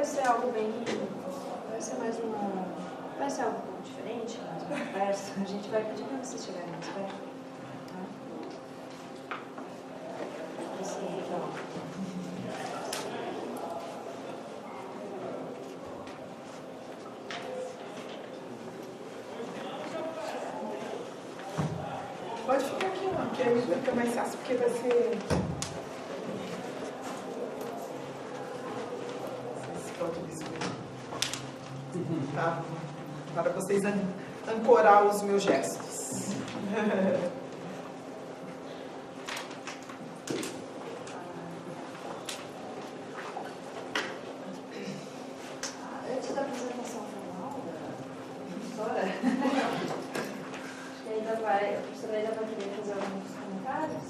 ser algo bem... Vai ser mais uma... Vai ser algo diferente, mais uma conversa. A gente vai pedir para vocês chegarem mais perto. Pode ficar aqui, não, que aí vai ficar mais fácil, porque vai ser... Vocês podem visualizar. Tá? Para vocês ancorar os meus gestos. Antes da apresentação formal da professora, acho que a professora ainda vai querer fazer alguns comentários.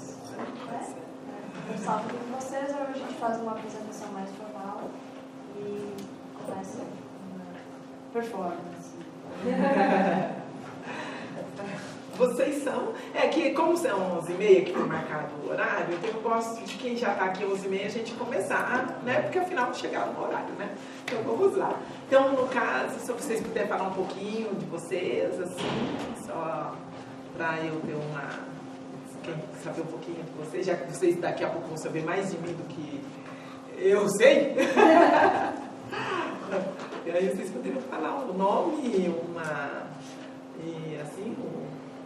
Salve com vocês, agora a gente faz uma apresentação mais formal e começa uma performance. Vocês são... É que como são 11h30 que foi marcado o horário, então eu gosto de quem já está aqui 11h30 a gente começar, né? Porque afinal chegaram no horário, né? Então vamos lá. Então, no caso, se vocês puderem falar um pouquinho de vocês, assim, só para eu ter saber um pouquinho de vocês, já que vocês daqui a pouco vão saber mais de mim do que eu sei. E aí vocês poderiam falar o nome, e assim,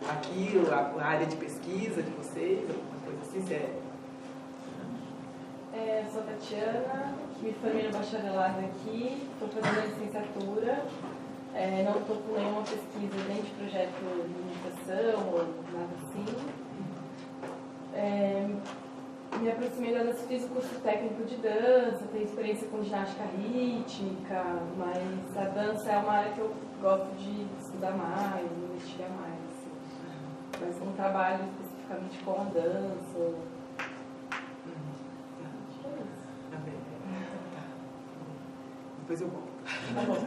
aqui a área de pesquisa de vocês, alguma coisa assim, Eu sou Tatiana, me formei no bacharelado aqui, estou fazendo a licenciatura, não estou com nenhuma pesquisa nem de projeto de imitação ou nada assim. Me aproximei da dança, fiz o curso técnico de dança, tenho experiência com ginástica rítmica, mas a dança é uma área que eu gosto de estudar mais, investigar mais. Assim. Mas não trabalho especificamente com a dança. Depois eu volto. Tá bom.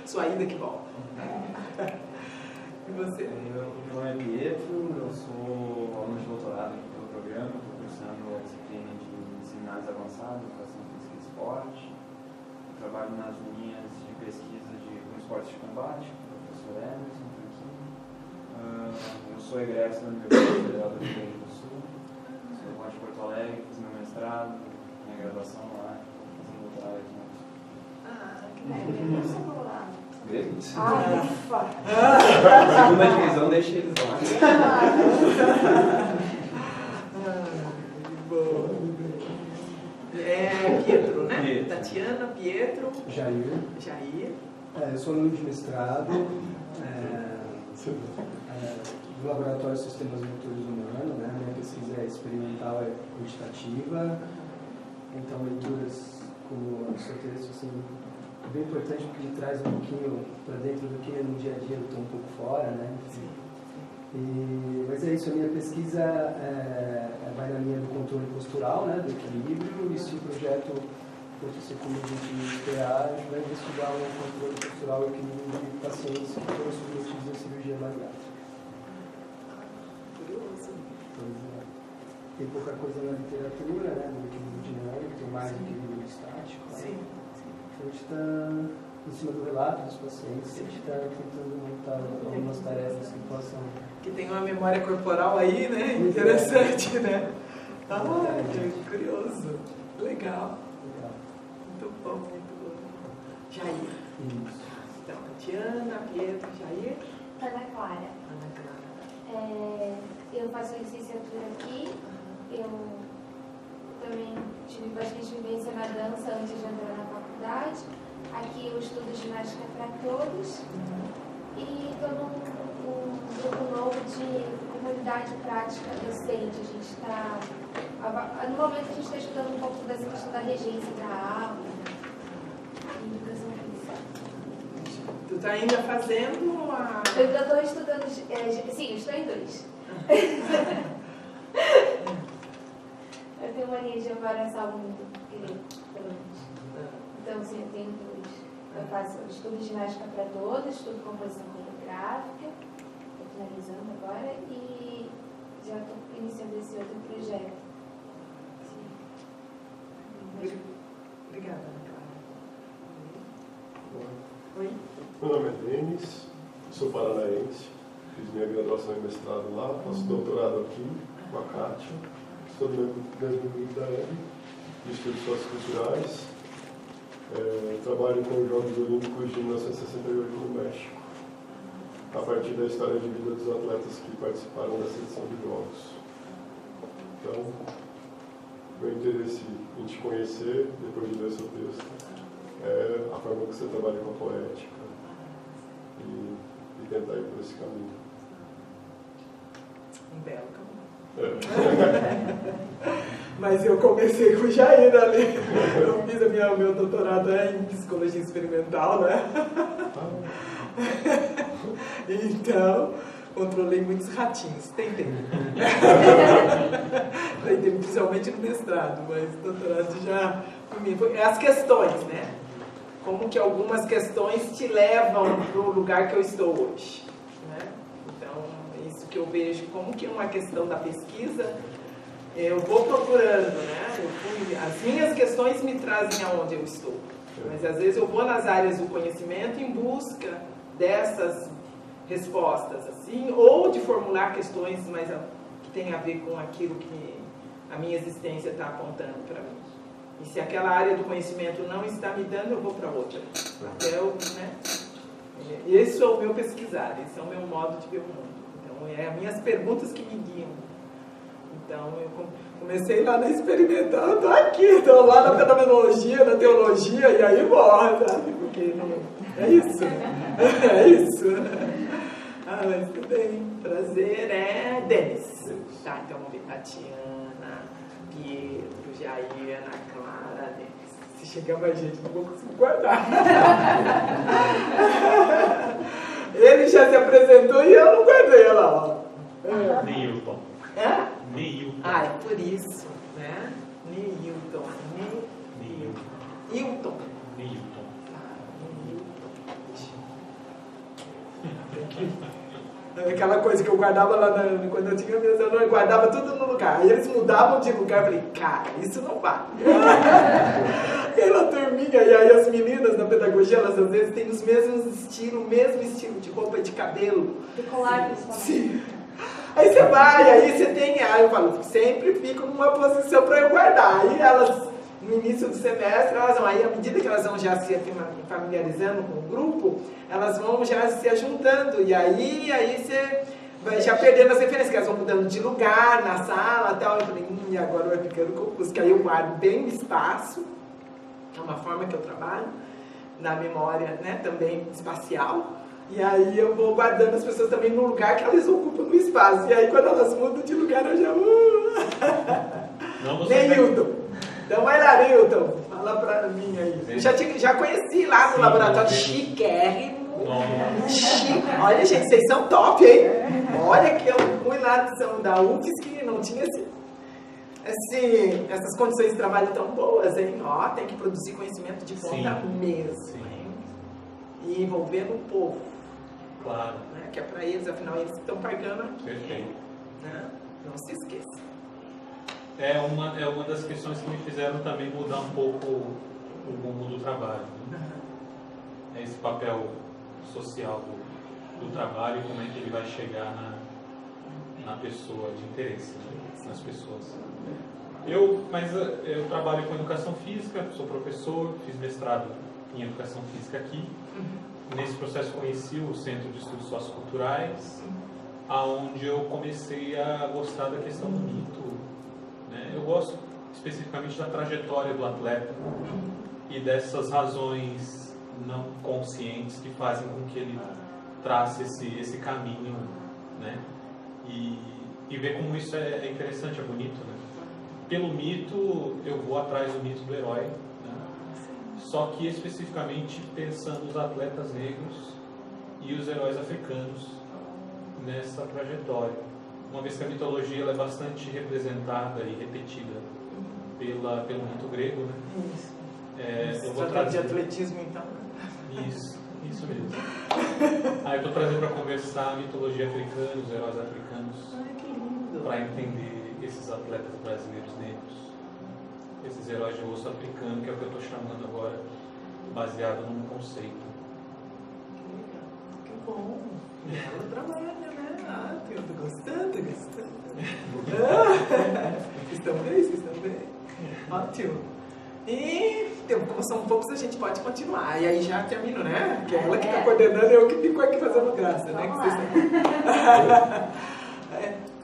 Sua ida que volta. E você? Meu nome é Pietro, eu sou aluno de doutorado aqui pelo programa, estou cursando a disciplina de seminários avançados, educação física e esporte. Eu trabalho nas linhas de pesquisa com esportes de combate, com o professor Emerson, aqui. Eu sou egresso da Universidade Federal do Rio Grande do Sul, sou de Porto Alegre, fiz meu mestrado, minha graduação lá, fiz um doutorado aqui. Que legal, eu sou lá. Grande? Ufa! Segunda divisão, deixa eles lá. Pietro, né? Pietro. Tatiana, Pietro. Jair. Eu sou aluno de mestrado do Laboratório de Sistemas Motores Humanos, né? Minha pesquisa é experimental e quantitativa, então leituras como o seu texto, assim, é bem importante porque ele traz um pouquinho para dentro do que no dia a dia eu estou um pouco fora, né? Mas é isso, a minha pesquisa vai na linha do controle postural, né, do equilíbrio, e se o projeto acontecer como a gente esperar, a gente vai investigar o controle postural e o equilíbrio de pacientes que foram submetidos à cirurgia bariátrica. Curioso. Tem pouca coisa na literatura, né, do equilíbrio dinâmico, tem mais do equilíbrio estático. Sim. A gente está em cima do relato dos pacientes, a gente está tentando montar algumas tarefas que possam... Que tem uma memória corporal aí, né? Interessante, né? Curioso. Legal. Muito bom, muito bom. Jair. Isso. Então, Tatiana, Pietro, Jair. Ana Clara. Ana Clara. Eu faço licenciatura aqui. Eu também tive bastante vivência na dança antes de entrar na faculdade. Aqui eu estudo ginástica para todos. E estou num grupo novo de comunidade prática docente. A gente está... No momento a gente está estudando um pouco dessa questão da regência da aula. E educação física. Tu está ainda fazendo a... Eu ainda estou estudando... sim, eu estou em 2. Eu tenho mania de avançar muito, pelo menos. Então, assim, eu tenho 2. Eu estudo ginástica para todos, estudo composição coreográfica, estou finalizando agora, e já estou iniciando esse outro projeto. Obrigada, Ana Clara. Oi? Meu nome é Denis, sou paranaense, fiz minha graduação e mestrado lá, faço doutorado aqui com a Kátia, sou do mesmo grupo da Hebe, de estudos socioculturais. Trabalho com os Jogos Olímpicos de 1968 no México, a partir da história de vida dos atletas que participaram dessa edição de Jogos. Então, meu interesse em te conhecer, depois de ler seu texto, é a forma que você trabalha com a poética e tentar ir por esse caminho. Um belo caminho. Mas eu comecei com o Jair ali. Eu fiz meu doutorado em psicologia experimental, né? Então, controlei muitos ratinhos. Tentei. Tentei, principalmente no mestrado, mas no doutorado já... As questões, né? Como que algumas questões te levam para o lugar que eu estou hoje, né? Então, é isso que eu vejo, como que uma questão da pesquisa, eu vou procurando, né? As minhas questões me trazem aonde eu estou, mas às vezes eu vou nas áreas do conhecimento em busca dessas respostas, assim, ou de formular questões mais que tem a ver com aquilo que a minha existência está apontando para mim. E se aquela área do conhecimento não está me dando, eu vou para outra. Até eu, né? Esse é o meu pesquisar, esse é o meu modo de ver o mundo. Então, é as minhas perguntas que me guiam. Então, eu comecei lá na experimental, estou aqui, estou lá na fenomenologia, na teologia, e aí bora, sabe? Porque é isso, é isso. Ah, mas tudo bem. Prazer, é Denis. Tá, então vamos ver. Tatiana, Pietro, Jair, Ana Clara, Denis. Se chegar mais gente, não vou conseguir guardar. Ele já se apresentou e eu não guardei ela, ó. Neilton. É? Neilton. Ah, é por isso, né? Neilton. Neilton. Neilton. Aquela coisa que eu guardava lá quando eu tinha meus alunos, eu guardava tudo no lugar. Aí eles mudavam de lugar, eu falei, cara, isso não vale. Aquela turminha, e aí as meninas na pedagogia, elas às vezes têm os mesmos estilos, o mesmo estilo de roupa e de cabelo. Decolar, principalmente. Sim. Aí você vai, aí você tem, aí eu falo, sempre fico numa posição para eu guardar. Aí elas, no início do semestre, elas vão, aí à medida que elas vão já se familiarizando com o grupo, elas vão já se ajuntando, e aí você vai já perdendo as referências, que elas vão mudando de lugar na sala e tal. Eu falei, e agora vai ficando confuso, que aí eu guardo bem o espaço, é uma forma que eu trabalho, na memória, né, também espacial. E aí eu vou guardando as pessoas também no lugar que elas ocupam no espaço. E aí quando elas mudam de lugar eu já... Neilton. Então vai lá, Neilton. Fala pra mim aí. Eu já conheci lá no laboratório chiquérrimo. Olha, gente, vocês são top, hein? Olha que eu fui lá da UFSC que não tinha essas condições de trabalho tão boas, hein? Ó, tem que produzir conhecimento de ponta mesmo, hein? E envolvendo o povo. Claro. Né? Que é para eles, afinal, eles estão pagando aqui. Perfeito. Né? Não se esqueça. É uma das questões que me fizeram também mudar um pouco o rumo do trabalho. Né? É esse papel social do trabalho e como é que ele vai chegar na pessoa de interesse, né? Nas pessoas. Mas eu trabalho com educação física, sou professor, fiz mestrado em educação física aqui. Nesse processo conheci o Centro de Estudos Socioculturais, aonde eu comecei a gostar da questão do mito. Né? Eu gosto especificamente da trajetória do atleta e dessas razões não conscientes que fazem com que ele trace esse caminho, né? E ver como isso é interessante, é bonito, né? Pelo mito, eu vou atrás do mito do herói, só que especificamente pensando os atletas negros e os heróis africanos nessa trajetória. Uma vez que a mitologia ela é bastante representada e repetida pelo mito grego, né? Eu vou trazer de atletismo, então. Isso mesmo. Aí eu estou trazendo para conversar a mitologia africana, os heróis africanos, para entender esses atletas brasileiros negros. Esses heróis de osso africano, que é o que eu estou chamando agora, baseado num conceito. Ela trabalha, né? Ah, eu tô gostando. Estão bem? Ótimo. E como são poucos, a gente pode continuar. E aí já termino, né? Porque é ela que está coordenando e eu que fico aqui fazendo graça, né?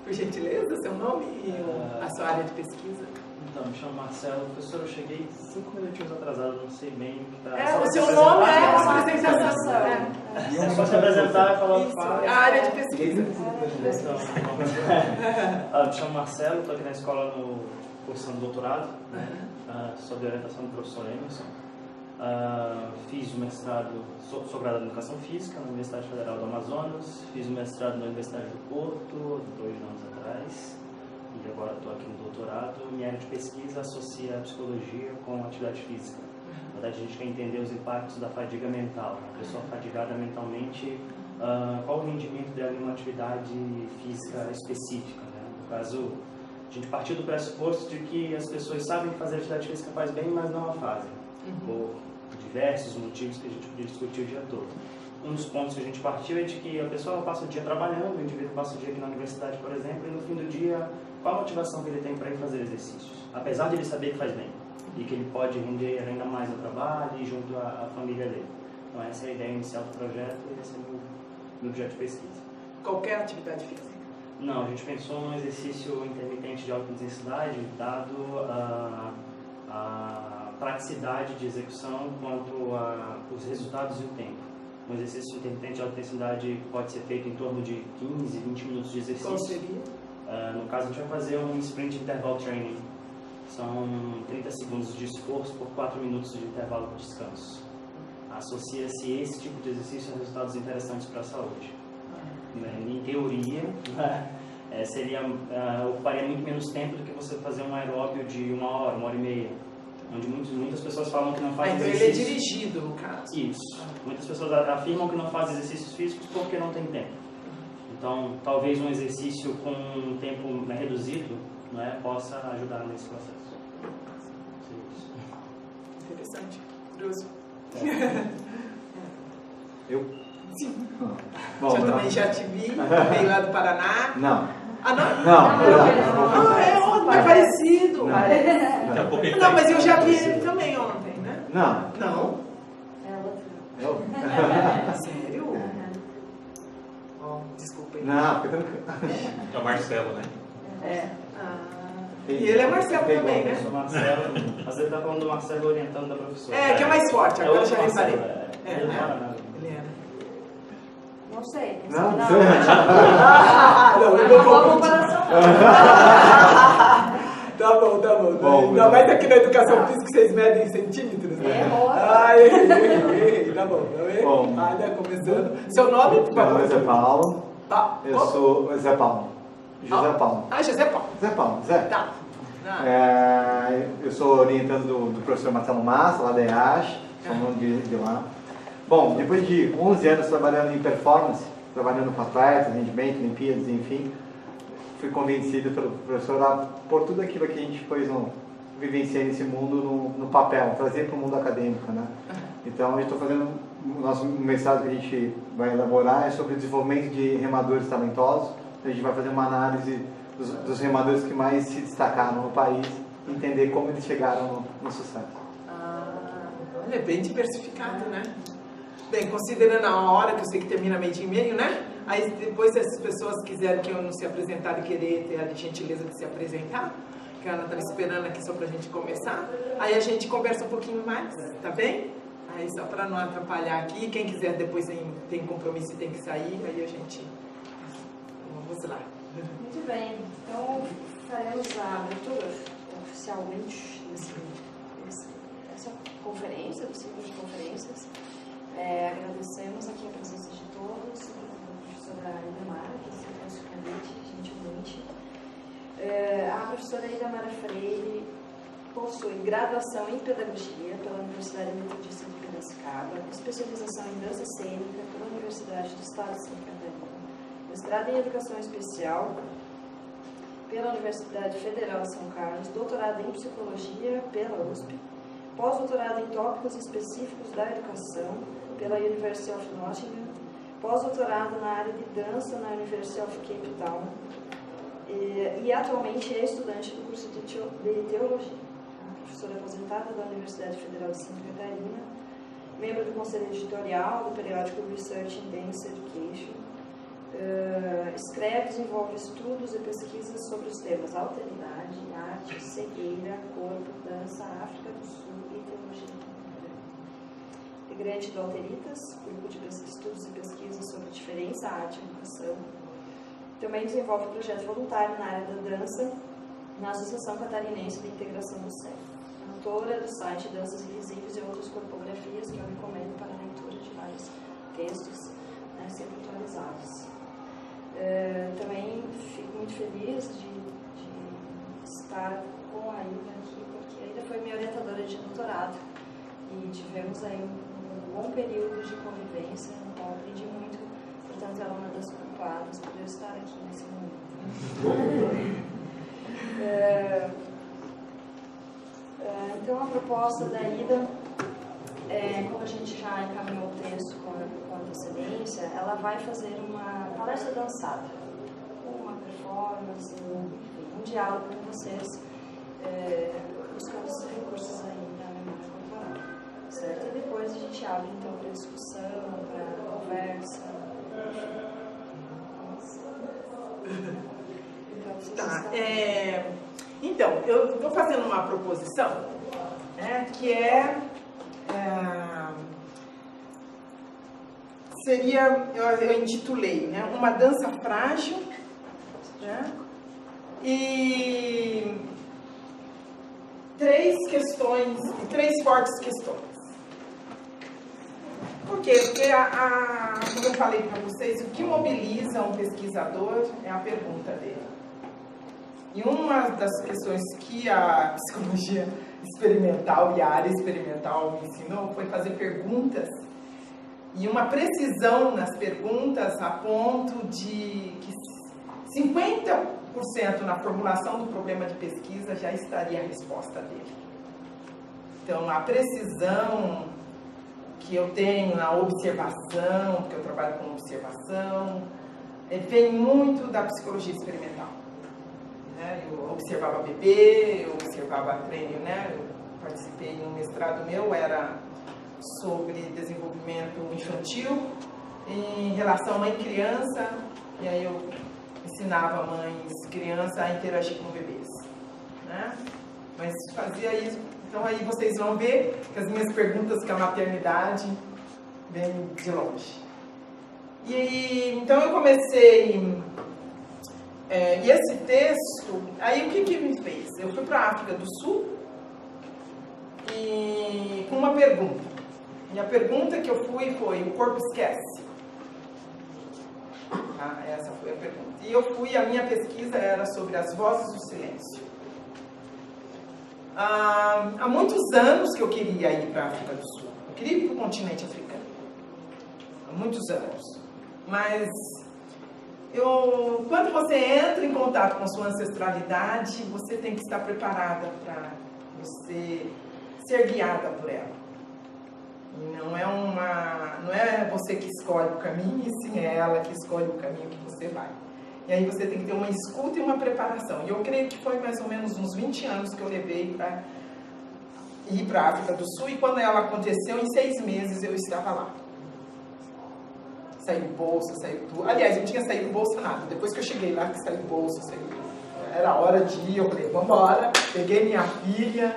Por gentileza, seu nome e a sua área de pesquisa. Então, me chamo Marcelo. Professor, eu cheguei 5 minutinhos atrasado, não sei bem o que está... O seu nome é a apresentação. É só se apresentar e falar o que faz. A área de pesquisa. Me chamo Marcelo, estou aqui na escola cursando doutorado, né? Sou de orientação do professor Emerson. Fiz o mestrado, sou graduado em Educação Física na Universidade Federal do Amazonas. Fiz o mestrado na Universidade do Porto, 2 anos atrás. E agora estou aqui no doutorado. Minha área de pesquisa associa a psicologia com a atividade física. Na verdade, a gente quer entender os impactos da fadiga mental. A pessoa fadigada mentalmente, qual o rendimento dela em uma atividade física específica, né? No caso, a gente partiu do pressuposto de que as pessoas sabem que fazer atividade física faz bem, mas não a fazem. Por diversos motivos que a gente podia discutir o dia todo. Um dos pontos que a gente partiu é de que a pessoa passa o dia trabalhando, o indivíduo passa o dia aqui na universidade, por exemplo, e no fim do dia, qual a motivação que ele tem para ir fazer exercícios? Apesar de ele saber que faz bem e que ele pode render ainda mais no trabalho e junto à família dele. Então essa é a ideia inicial do projeto e esse é o meu objeto de pesquisa. Qualquer atividade física? Não, a gente pensou num exercício intermitente de alta intensidade, dado a praticidade de execução quanto aos resultados e o tempo. Um exercício intermitente de alta intensidade pode ser feito em torno de 15, 20 minutos de exercício. Qual seria? No caso, a gente vai fazer um sprint interval training. São 30 segundos de esforço por 4 minutos de intervalo de descanso. Associa-se esse tipo de exercício a resultados interessantes para a saúde. Em teoria, ocuparia muito menos tempo do que você fazer um aeróbio de 1 hora, 1 hora e meia. Onde muitas pessoas falam que não fazem exercícios. Então ele é dirigido, no caso. Isso. Muitas pessoas afirmam que não fazem exercícios físicos porque não tem tempo. Então, talvez um exercício com um tempo reduzido, né, possa ajudar nesse processo. Interessante. Curioso. Eu? Sim. Bom, eu também já te vi, veio lá do Paraná. Não. Ah, não? Não. É parecido. Não, mas eu já vi ele também ontem, né? Não. Não? É outro. Sério? Desculpa aí. Não, fica tranquilo. É o Marcelo, né? E ele é Marcelo também, né? Eu sou Marcelo, mas ele está falando do Marcelo orientando da professora. Que é mais forte, agora eu já reparei. Ele não era nada. Ele é, né? Não sei. Não. Não, não não boa comparação. Tá bom. Ainda mais aqui na educação física vocês medem em centímetros, né? Tá bom. Começando. Seu nome, por favor? Meu nome é Zé Paulo. Tá. Eu sou Zé Paulo. José Paulo. José Paulo. Zé Paulo, Zé. Tá. Eu sou orientando do professor Marcelo Massa, lá da EASH, somos de lá. Bom, depois de 11 anos trabalhando em performance, trabalhando com atletas, rendimento, Olimpíadas, enfim, fui convencido pelo professor a pôr tudo aquilo que a gente vivenciar nesse mundo no papel, trazer para o mundo acadêmico, né? Então, eu estou fazendo o nosso mestrado que a gente vai elaborar é sobre o desenvolvimento de remadores talentosos. A gente vai fazer uma análise dos remadores que mais se destacaram no país, entender como eles chegaram no sucesso. Olha, bem diversificado, né? Bem, considerando a hora, que eu sei que termina meio dia e meio, né? Aí depois, se as pessoas quiserem que eu não se apresentar e querer ter a gentileza de se apresentar, que a Ana está esperando aqui só pra gente começar, aí a gente conversa um pouquinho mais, tá bem? Aí só para não atrapalhar aqui, quem quiser depois tem compromisso e tem que sair, aí a gente... Vamos lá. Muito bem, então faremos a abertura oficialmente dessa conferência, do ciclo de conferências. Agradecemos aqui a presença de todos, a professora Idamara, que aceitou esse convite gentilmente. A professora Idamara Freire possui graduação em Pedagogia pela Universidade Metodista de Piracicaba, especialização em Dança Cênica pela Universidade do Estado de Santa Catarina, mestrado em Educação Especial pela Universidade Federal de São Carlos, doutorado em Psicologia pela USP, pós-doutorado em tópicos específicos da educação pela University of Nottingham, pós-doutorado na área de dança na University of Cape Town e atualmente é estudante do curso de Teologia, professora aposentada da Universidade Federal de Santa Catarina, membro do conselho editorial do periódico Research in Dance Education, escreve e desenvolve estudos e pesquisas sobre os temas alteridade, arte, cegueira, corpo, dança, África do Sul e teologia contemporânea. Integrante do Alteritas, grupo de estudos e pesquisas sobre diferença, arte e educação. Também desenvolve projeto voluntário na área da dança na Associação Catarinense de Integração do Cego. Autora do site Danças Invisíveis e outras corpografias que eu recomendo para a leitura de vários textos, né, sempre atualizados. Também fico muito feliz de estar com a Aida aqui, porque a Aida foi minha orientadora de doutorado e tivemos aí um bom período de convivência, no qual aprendi muito, portanto ela é uma das culpadas por eu estar aqui nesse momento. Então a proposta da Aida, como a gente já encaminhou o texto com antecedência, ela vai fazer uma palestra dançada, uma performance, enfim, um diálogo com vocês, buscando os recursos aí da memória corporal, certo? E depois a gente abre então para discussão, para conversa. Então, eu estou fazendo uma proposição, né, que seria, eu intitulei, né, uma dança frágil, né, e três fortes questões. Por quê? Porque, como eu falei para vocês, o que mobiliza um pesquisador é a pergunta dele. E uma das questões que a psicologia experimental e a área experimental me ensinou foi fazer perguntas e uma precisão nas perguntas a ponto de que 50% na formulação do problema de pesquisa já estaria a resposta dele. Então, a precisão que eu tenho na observação, porque eu trabalho com observação, vem muito da psicologia experimental. Eu observava bebê, eu observava treino, né? Eu participei no mestrado meu, era sobre desenvolvimento infantil em relação mãe e criança, e aí eu ensinava mães e crianças a interagir com bebês, né? Mas fazia isso, então aí vocês vão ver que as minhas perguntas com a maternidade vêm de longe. E então eu comecei... e esse texto, aí o que me fez? Eu fui para a África do Sul e com uma pergunta. E a pergunta que eu fui foi: o corpo esquece? Essa foi a pergunta. E a minha pesquisa era sobre as vozes do silêncio. Há muitos anos que eu queria ir para a África do Sul. Eu queria ir para o continente africano. Há muitos anos. Mas... quando você entra em contato com sua ancestralidade, você tem que estar preparada para você ser guiada por ela. E não é você que escolhe o caminho, e sim é ela que escolhe o caminho que você vai. E aí você tem que ter uma escuta e uma preparação. E eu creio que foi mais ou menos uns 20 anos que eu levei para ir para a África do Sul, e quando ela aconteceu, em 6 meses eu estava lá. Saiu bolsa, saiu tudo. Aliás, eu não tinha saído bolsa nada. Depois que eu cheguei lá, que saiu bolsa, saiu tudo. Era hora de ir, eu falei, vamos embora. Peguei minha filha,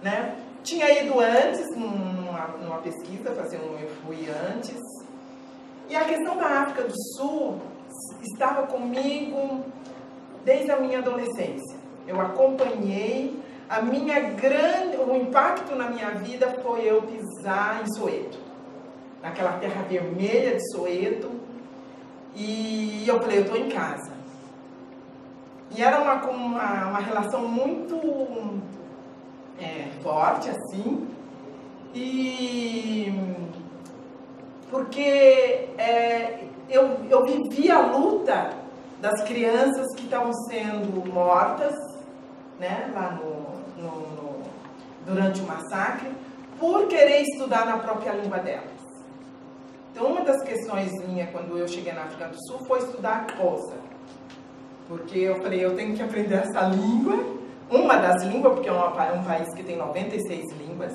né? Tinha ido antes numa pesquisa, eu fui antes. E a questão da África do Sul estava comigo desde a minha adolescência. Eu acompanhei, o impacto na minha vida foi eu pisar em Soweto. Naquela terra vermelha de Soweto, e eu falei, eu estou em casa. E era uma relação muito forte, assim, e porque eu vivi a luta das crianças que estavam sendo mortas, né, lá durante o massacre, por querer estudar na própria língua delas. Então, uma das questões minhas quando eu cheguei na África do Sul foi estudar Xhosa. Porque eu falei, eu tenho que aprender essa língua, uma das línguas, porque é um país que tem 96 línguas,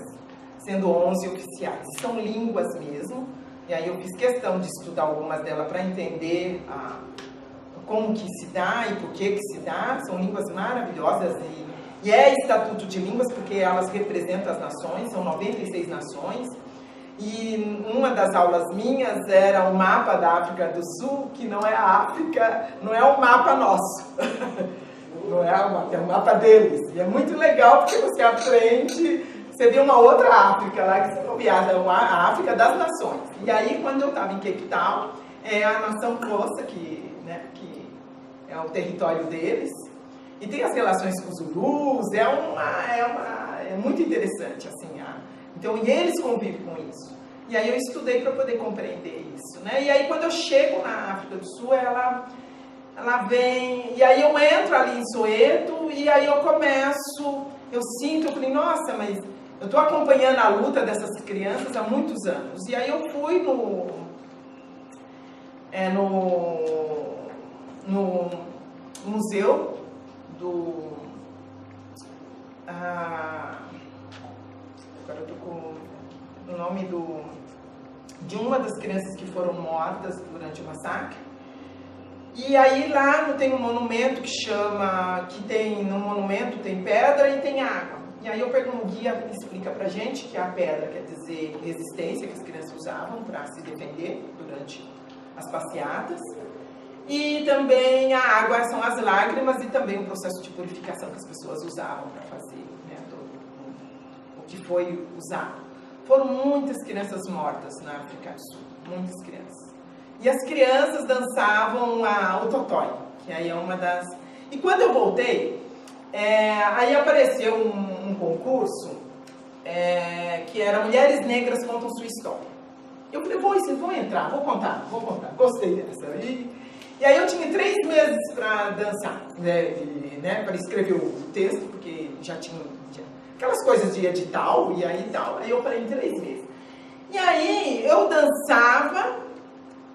sendo 11 oficiais. São línguas mesmo, e aí eu fiz questão de estudar algumas delas para entender como que se dá e por que se dá. São línguas maravilhosas e é estatuto de línguas porque elas representam as nações, são 96 nações. E uma das aulas minhas era o mapa da África do Sul, que não é a África, não é o mapa nosso. Não é o mapa, é o mapa deles. E é muito legal porque você aprende, você vê uma outra África lá, que você viaja, a África das nações. E aí, quando eu estava em Cape Town, é a nação Xhosa, que é o território deles, e tem as relações com os Zulus, é muito interessante, assim, então, e eles convivem com isso. E aí eu estudei para poder compreender isso, né? E aí quando eu chego na África do Sul, ela vem, e aí eu entro ali em Soweto, e aí eu começo, eu falei, nossa, mas eu estou acompanhando a luta dessas crianças há muitos anos. E aí eu fui no museu agora eu estou com o nome de uma das crianças que foram mortas durante o massacre. E aí lá tem um monumento no monumento tem pedra e tem água. E aí o guia explica pra gente que a pedra quer dizer resistência, que as crianças usavam para se defender durante as passeatas. E também a água são as lágrimas e também o processo de purificação que as pessoas usavam para fazer, né, o que foi usado. Foram muitas crianças mortas na África do Sul, muitas crianças. E as crianças dançavam o totói, que aí é uma das... E quando eu voltei, aí apareceu um concurso que era Mulheres Negras Contam Sua História. Eu falei, vou entrar, vou contar, gostei dessa. E aí eu tinha 3 meses para dançar, né, para escrever o texto, porque já tinha aquelas coisas de edital, e aí tal. Aí eu falei, em 3 meses. E aí eu dançava,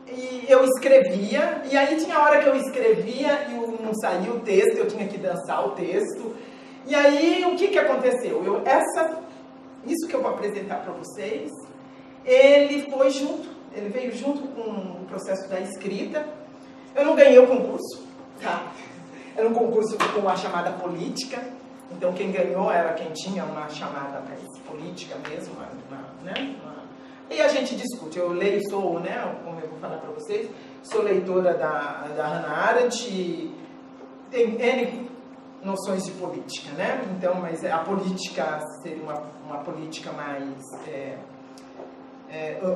e eu escrevia, e aí tinha a hora que eu escrevia e não saía o texto, eu tinha que dançar o texto. E aí o que aconteceu? Isso que eu vou apresentar para vocês, ele veio junto com o processo da escrita. Eu não ganhei o concurso, tá? Era um concurso com a chamada política, então quem ganhou era quem tinha uma chamada mais política mesmo, né? E a gente discute, eu leio, né, como eu vou falar para vocês, sou leitora da Hannah Arendt, tem N noções de política, né? Então, mas a política seria uma política mais...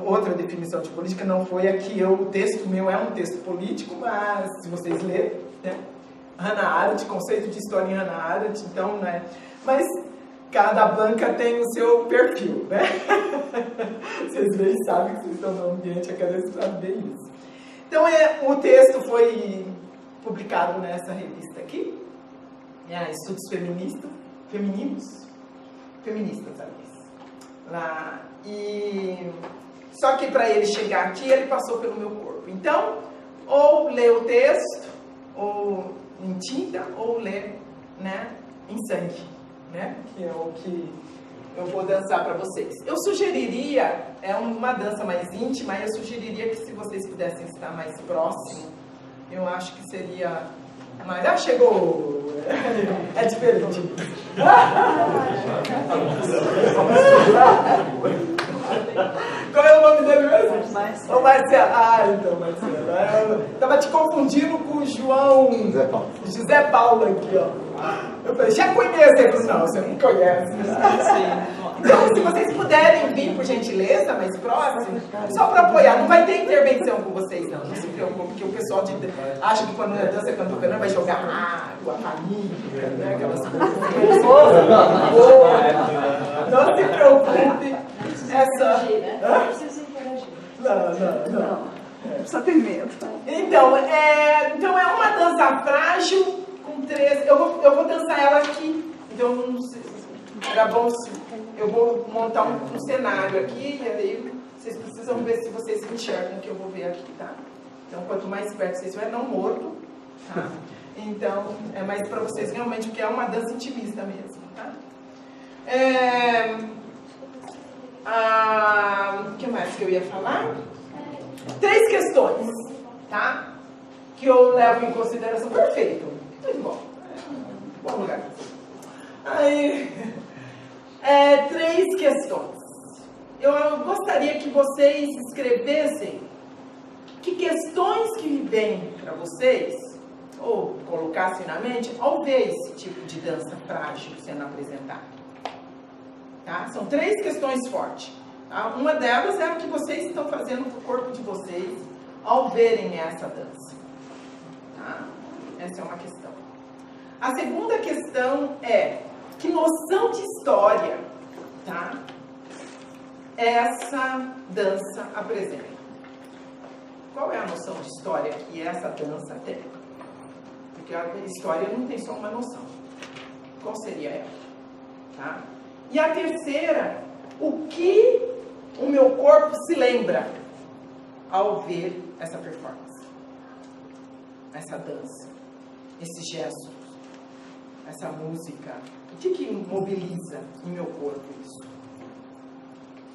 outra definição de política não foi aqui, o texto meu é um texto político, mas se vocês lerem, né? Hannah Arendt, conceito de história em Hannah Arendt, então, né? Mas cada banca tem o seu perfil, né? Vocês bem sabem que vocês estão no ambiente acadêmico para ver isso. Então, o texto foi publicado nessa revista aqui, Estudos Femininos, aliás. Lá, só que para ele chegar aqui, ele passou pelo meu corpo. Então, ou lê o texto, ou em tinta, ou lê, né, em sangue, né, que é o que eu vou dançar para vocês. Eu sugeriria, é uma dança mais íntima, eu sugeriria que se vocês pudessem estar mais próximos, eu acho que seria... Mas chegou! É diferente. Qual é o nome dele mesmo? Marcelo. O Marcelo. Então, Marcelo. Eu tava te confundindo com o José Paulo aqui, ó. Eu falei, já conhece? Não, você não conhece. Então, se vocês puderem vir, por gentileza, mais próximo, só para apoiar. Não vai ter intervenção com vocês, não. Não se preocupe, porque o pessoal acha que quando é dança cantorana vai jogar água, família, né, aquelas coisas. Não se preocupe. Não precisa interagir. Não. Só tem medo. Então é uma dança frágil com 3. Eu vou dançar ela aqui. Então, era bom se eu vou montar um cenário aqui, e aí vocês precisam ver se vocês enxergam o que eu vou ver aqui, tá? Então, quanto mais perto vocês estiverem, não morto, tá? Então, é mais para vocês realmente, porque é uma dança intimista mesmo, tá? O que mais que eu ia falar? 3 questões, tá? Que eu levo em consideração. Perfeito. Muito bom. Bom lugar. Aí, 3 questões. Eu gostaria que vocês escrevessem que questões que vêm para vocês, ou colocassem na mente, ao ver esse tipo de dança frágil sendo apresentado. Tá? São 3 questões fortes. Tá? Uma delas é o que vocês estão fazendo com o corpo de vocês ao verem essa dança. Tá? Essa é uma questão. A segunda questão é que noção de história, tá? Essa dança apresenta. Qual é a noção de história que essa dança tem? Porque a história não tem só uma noção. Qual seria ela? Tá? E a terceira, o que o meu corpo se lembra ao ver essa performance, essa dança, esse gesto, essa música? O que mobiliza em meu corpo isso?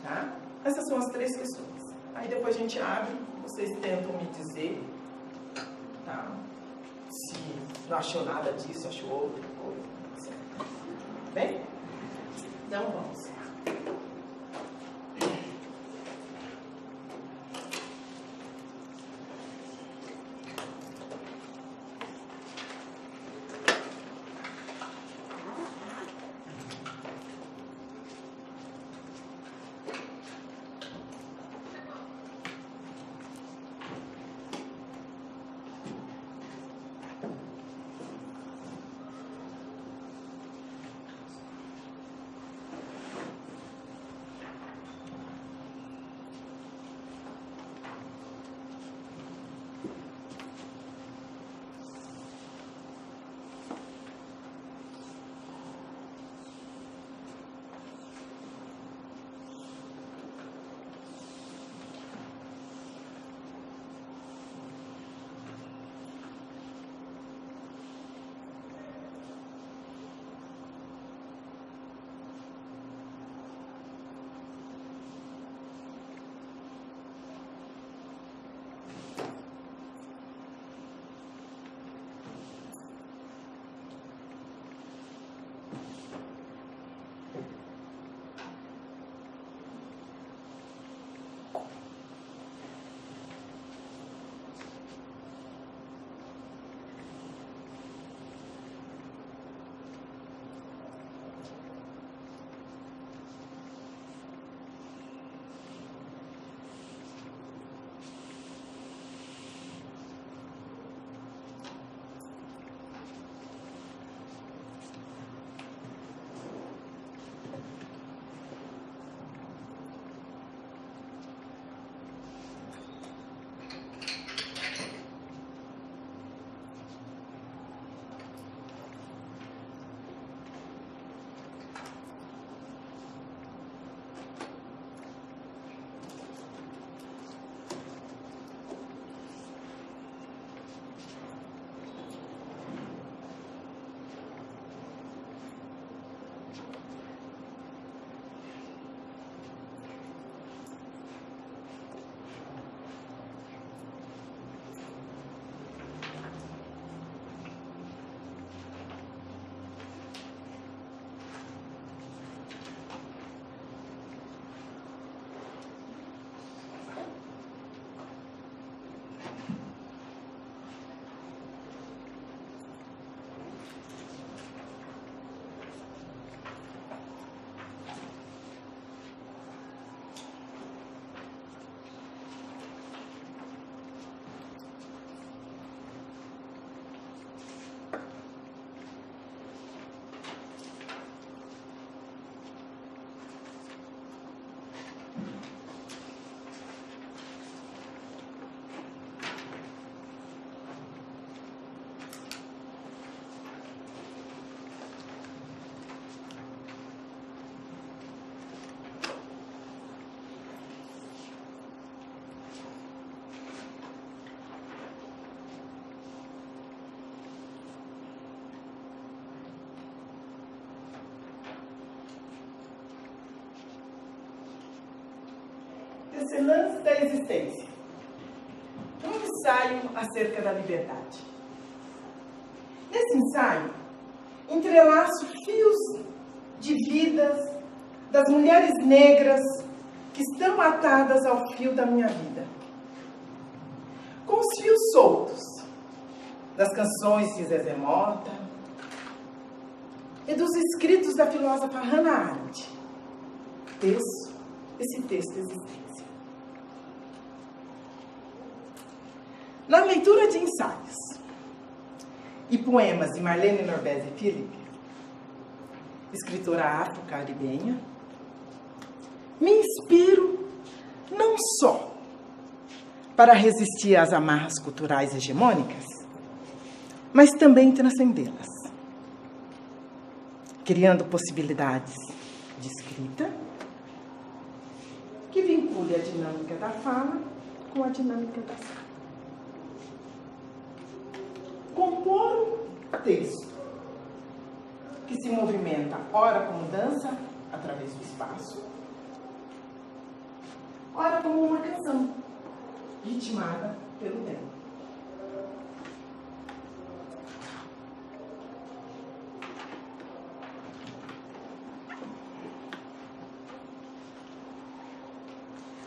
Tá? Essas são as 3 questões. Aí depois a gente abre, vocês tentam me dizer, tá? Se não achou nada disso, achou outra coisa. Bem? Então vamos. desse lance da existência. Um ensaio acerca da liberdade. Nesse ensaio, entrelaço fios de vidas das mulheres negras que estão atadas ao fio da minha vida. Com os fios soltos das canções de Zezé Mota e dos escritos da filósofa Hannah Arendt. Esse texto existência. Na leitura de ensaios e poemas de Marlene Norbese Philipp, escritora afro-caribenha, me inspiro não só para resistir às amarras culturais hegemônicas, mas também transcendê-las, criando possibilidades de escrita que vincule a dinâmica da fala com a dinâmica da fala. Compor um texto que se movimenta ora como dança, através do espaço, ora como uma canção, ritmada pelo tempo.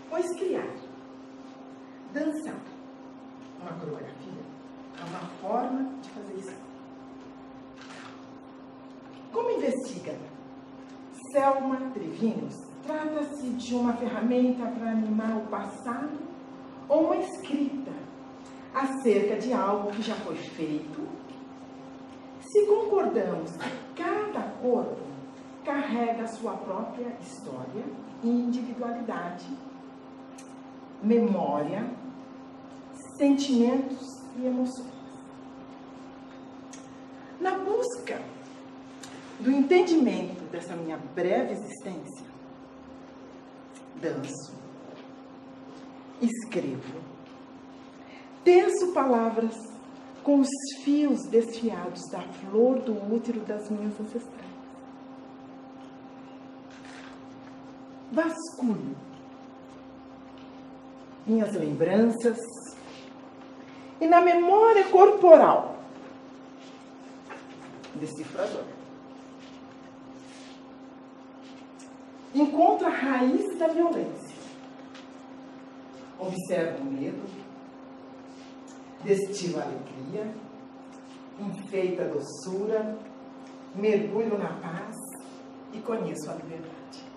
Pois criar, dançar uma coreografia é uma forma de fazer isso. Como investiga Selma Trevinos, trata-se de uma ferramenta para animar o passado ou uma escrita acerca de algo que já foi feito? Se concordamos que cada corpo carrega a sua própria história e individualidade, memória, sentimentos e emoções. Na busca do entendimento dessa minha breve existência, danço, escrevo, teço palavras com os fios desfiados da flor do útero das minhas ancestrais. Vasculho minhas lembranças e na memória corporal decifrador. Encontro a raiz da violência. Observo o medo, destilo a alegria, enfeito a doçura, mergulho na paz e conheço a liberdade.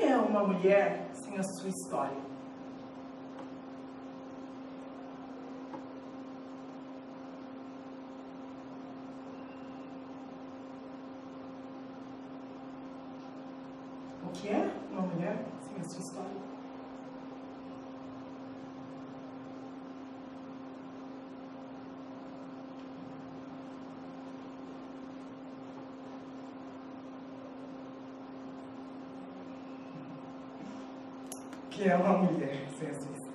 que é uma mulher sem a sua história? O que é uma mulher sem a sua história? O que é uma mulher sem a sua história?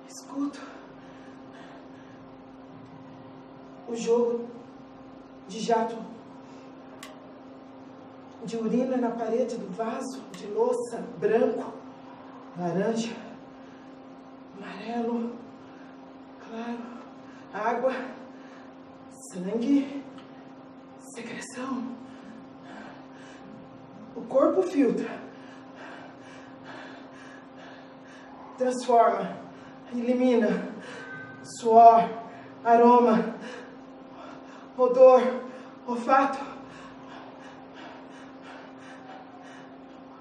Escuto o jogo de jato de urina na parede do vaso de louça branco, laranja, amarelo, claro, água, sangue, secreção. O corpo filtra, transforma, elimina suor, aroma, odor, olfato.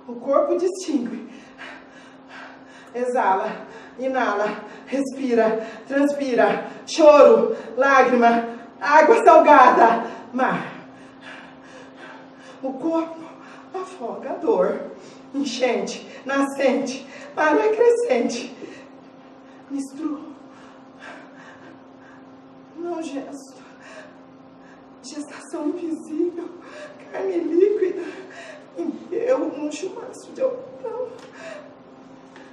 O corpo distingue, exala, inala, respira, transpira, choro, lágrima, água salgada, mar. O corpo afoga a dor, enchente, nascente, maré crescente. Menstruo, não gesto, gestação invisível, carne líquida, enterro num chumaço de algodão.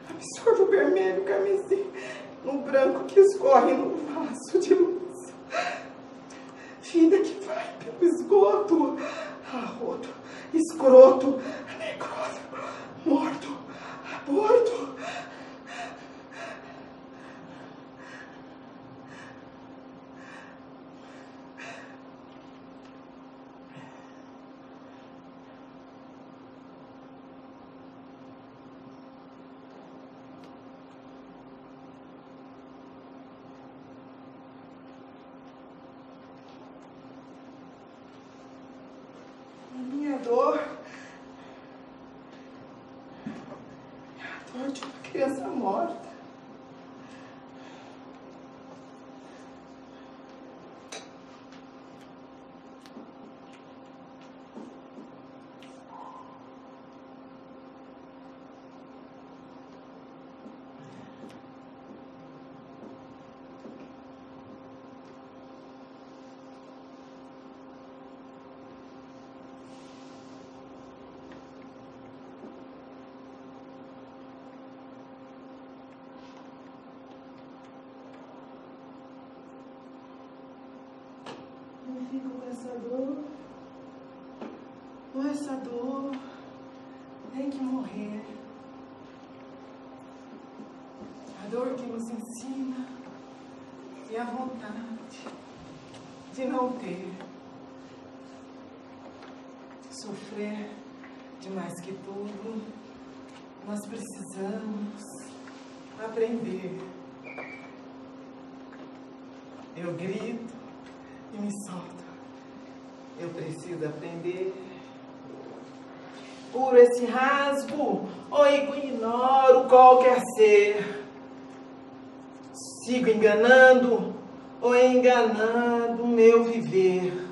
Absorvo o vermelho, carmesim, no branco que escorre no vaso de luz. Vida que vai pelo esgoto, arroto, escroto, necrose, morto, aborto. Foi de uma criança morta. Eu fico com essa dor. Ou essa dor tem que morrer. A dor que nos ensina e a vontade de não ter. Sofrer demais que tudo, nós precisamos aprender. Eu grito e me solto. Eu preciso aprender. Curo esse rasgo ou ignoro qualquer ser. Sigo enganando ou enganando o meu viver.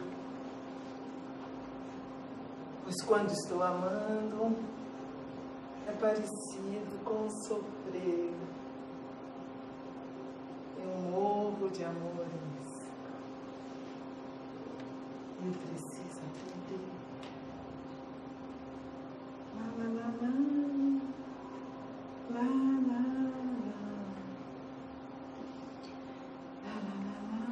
Pois quando estou amando, é parecido com sofrer. Eu morro de amores. Eu preciso aprender. Lá, lá, lá, lá. Lá, lá, lá. Lá, lá, lá, lá.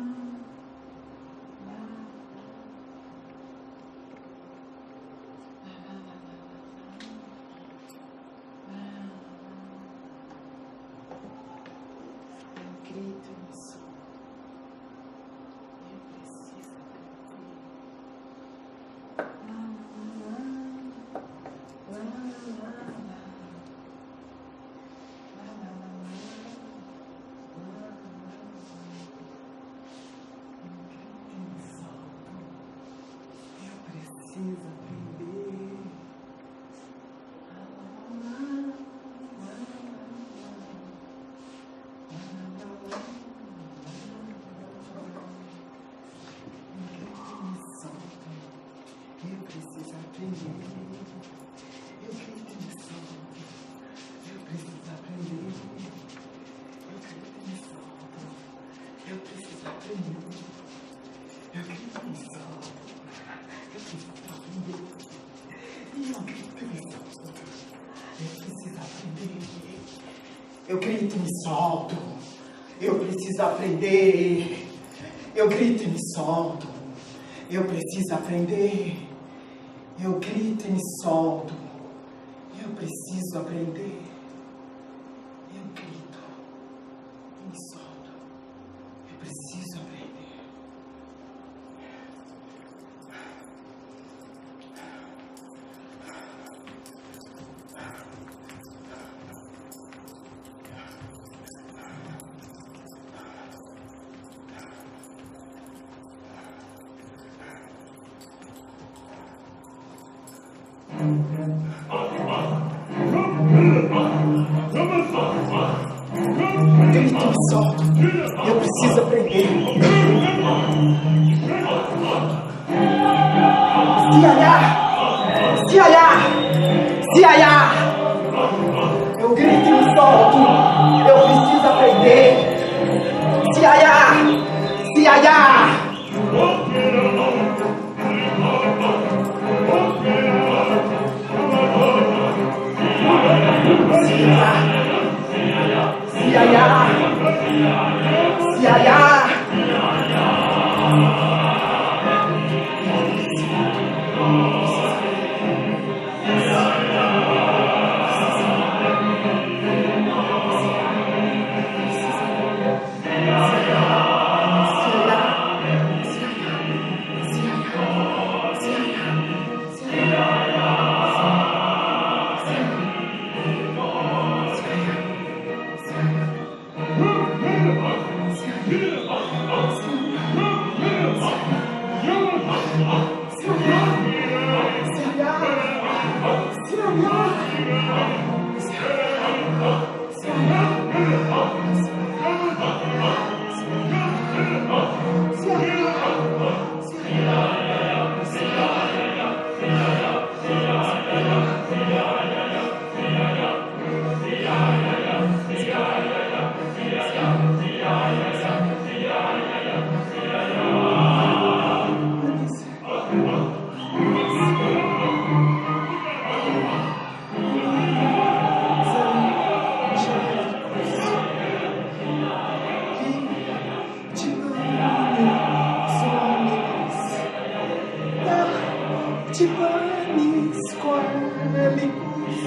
Lá, lá, lá, lá. Eu grito isso. Eu preciso aprender. Eu grito e me solto. Eu preciso aprender. Eu grito e me solto. Eu preciso aprender. Eu grito e me solto. Eu preciso aprender. Eu grito e me solto. Eu preciso aprender. Grito e me solto. Eu preciso aprender. Ziaiá! Eu grito e me solto. Eu preciso aprender. Ziaiá! Tipanis coelicus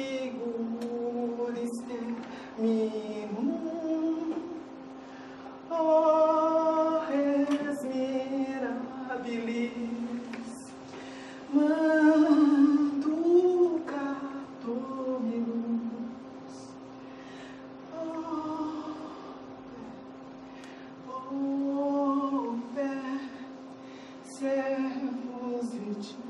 figuris terminum. Oh, res mirabilis, manducat Dominus. Oh, servus vitium.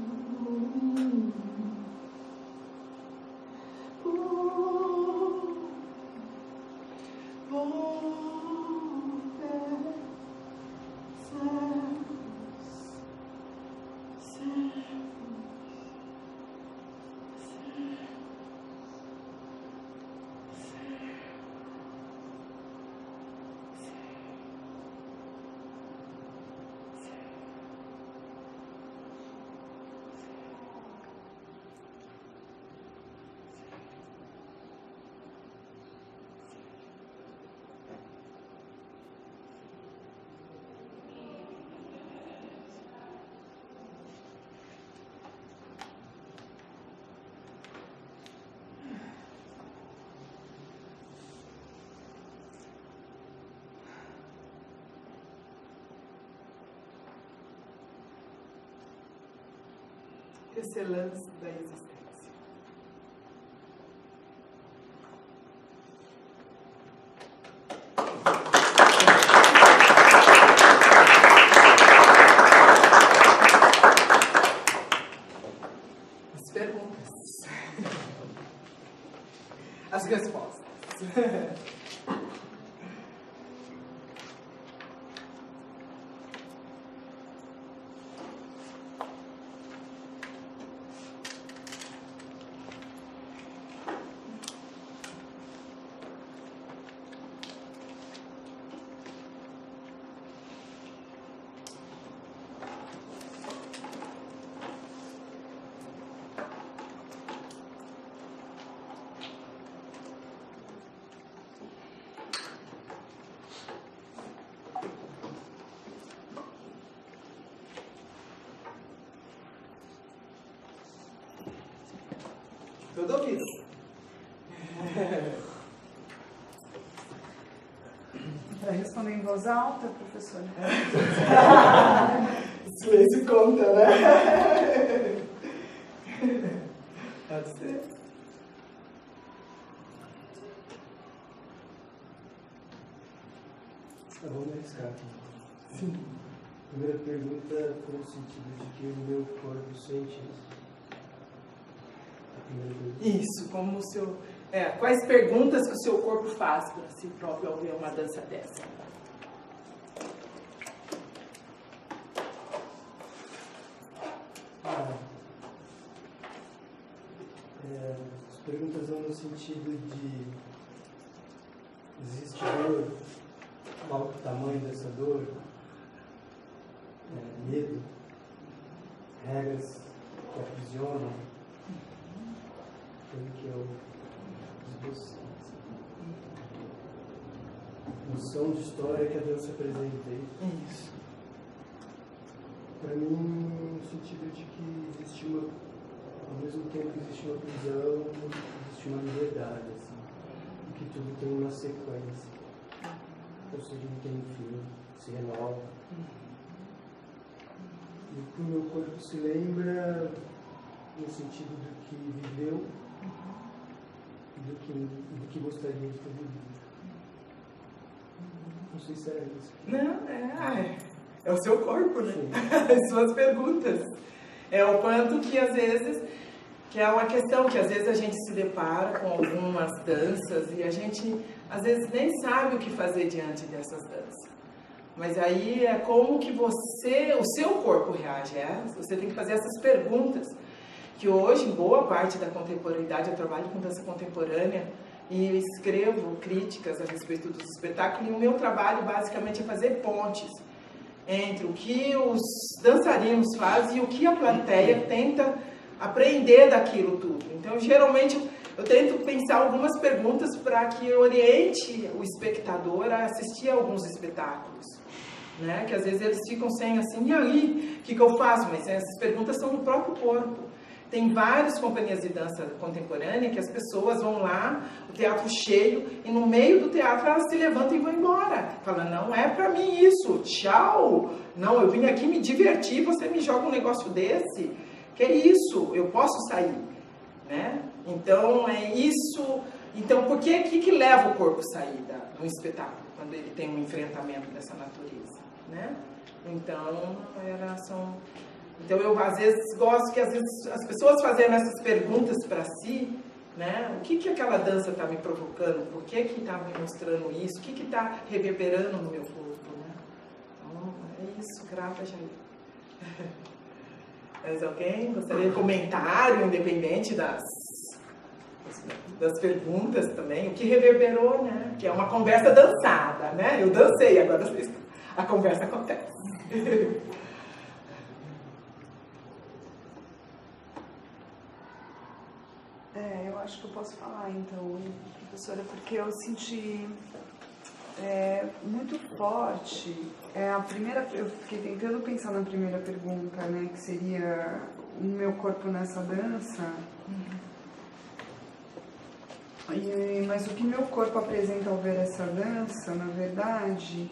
Esse lance da existência. As perguntas. As respostas. Todo ouvido. Para responder em voz alta, professora? Silêncio conta, né? Pode ser. Vamos arriscar. Sim. Primeira pergunta foi no sentido de que o meu corpo sente isso. Isso, como o seu... quais perguntas que o seu corpo faz para si próprio ao ver uma dança dessa? As perguntas vão no sentido de existe dor, qual o tamanho dessa dor, medo, regras que aprisionam, que eu esboço. Noção de história que a dança apresenta. Isso. Para mim, no sentido de que existe uma, ao mesmo tempo que existe uma prisão, existe uma liberdade, assim, e que tudo tem uma sequência, ou seja, não tem um fim, se renova. E o que o meu corpo se lembra no sentido do que viveu e do que gostaria de ter vivido. Não sei se é isso. Não, é o seu corpo, né? As suas perguntas. É o quanto que às vezes, que é uma questão que às vezes a gente se depara com algumas danças e a gente às vezes nem sabe o que fazer diante dessas danças. Mas aí é como que o seu corpo reage. Você tem que fazer essas perguntas. Que hoje, em boa parte da contemporaneidade, eu trabalho com dança contemporânea e escrevo críticas a respeito dos espetáculos. E o meu trabalho, basicamente, é fazer pontes entre o que os dançarinos fazem e o que a plateia tenta aprender daquilo tudo. Então, geralmente, eu tento pensar algumas perguntas para que eu oriente o espectador a assistir a alguns espetáculos. Né? Que às vezes eles ficam sem assim, e aí, o que eu faço? Mas essas perguntas são do próprio corpo. Tem várias companhias de dança contemporânea que as pessoas vão lá, o teatro cheio, e no meio do teatro elas se levantam e vão embora. Falam, não é pra mim isso, tchau. Não, eu vim aqui me divertir, você me joga um negócio desse. Que é isso, eu posso sair. Né? Então, é isso. Então, por que leva o corpo a sair do espetáculo, quando ele tem um enfrentamento dessa natureza? Né? Então, Então, eu às vezes gosto que às vezes as pessoas fazendo essas perguntas para si, né? O que aquela dança está me provocando? Por que está me mostrando isso? O que está reverberando no meu corpo? Né? Então, é isso, grata, Jair. Mais alguém gostaria de comentário, independente das perguntas também? O que reverberou, né? Que é uma conversa dançada, né? Eu dancei, agora a conversa acontece. Eu acho que eu posso falar, então, professora, porque eu senti muito forte. Eu fiquei tentando pensar na primeira pergunta, né, que seria o meu corpo nessa dança. Mas o que meu corpo apresenta ao ver essa dança, na verdade,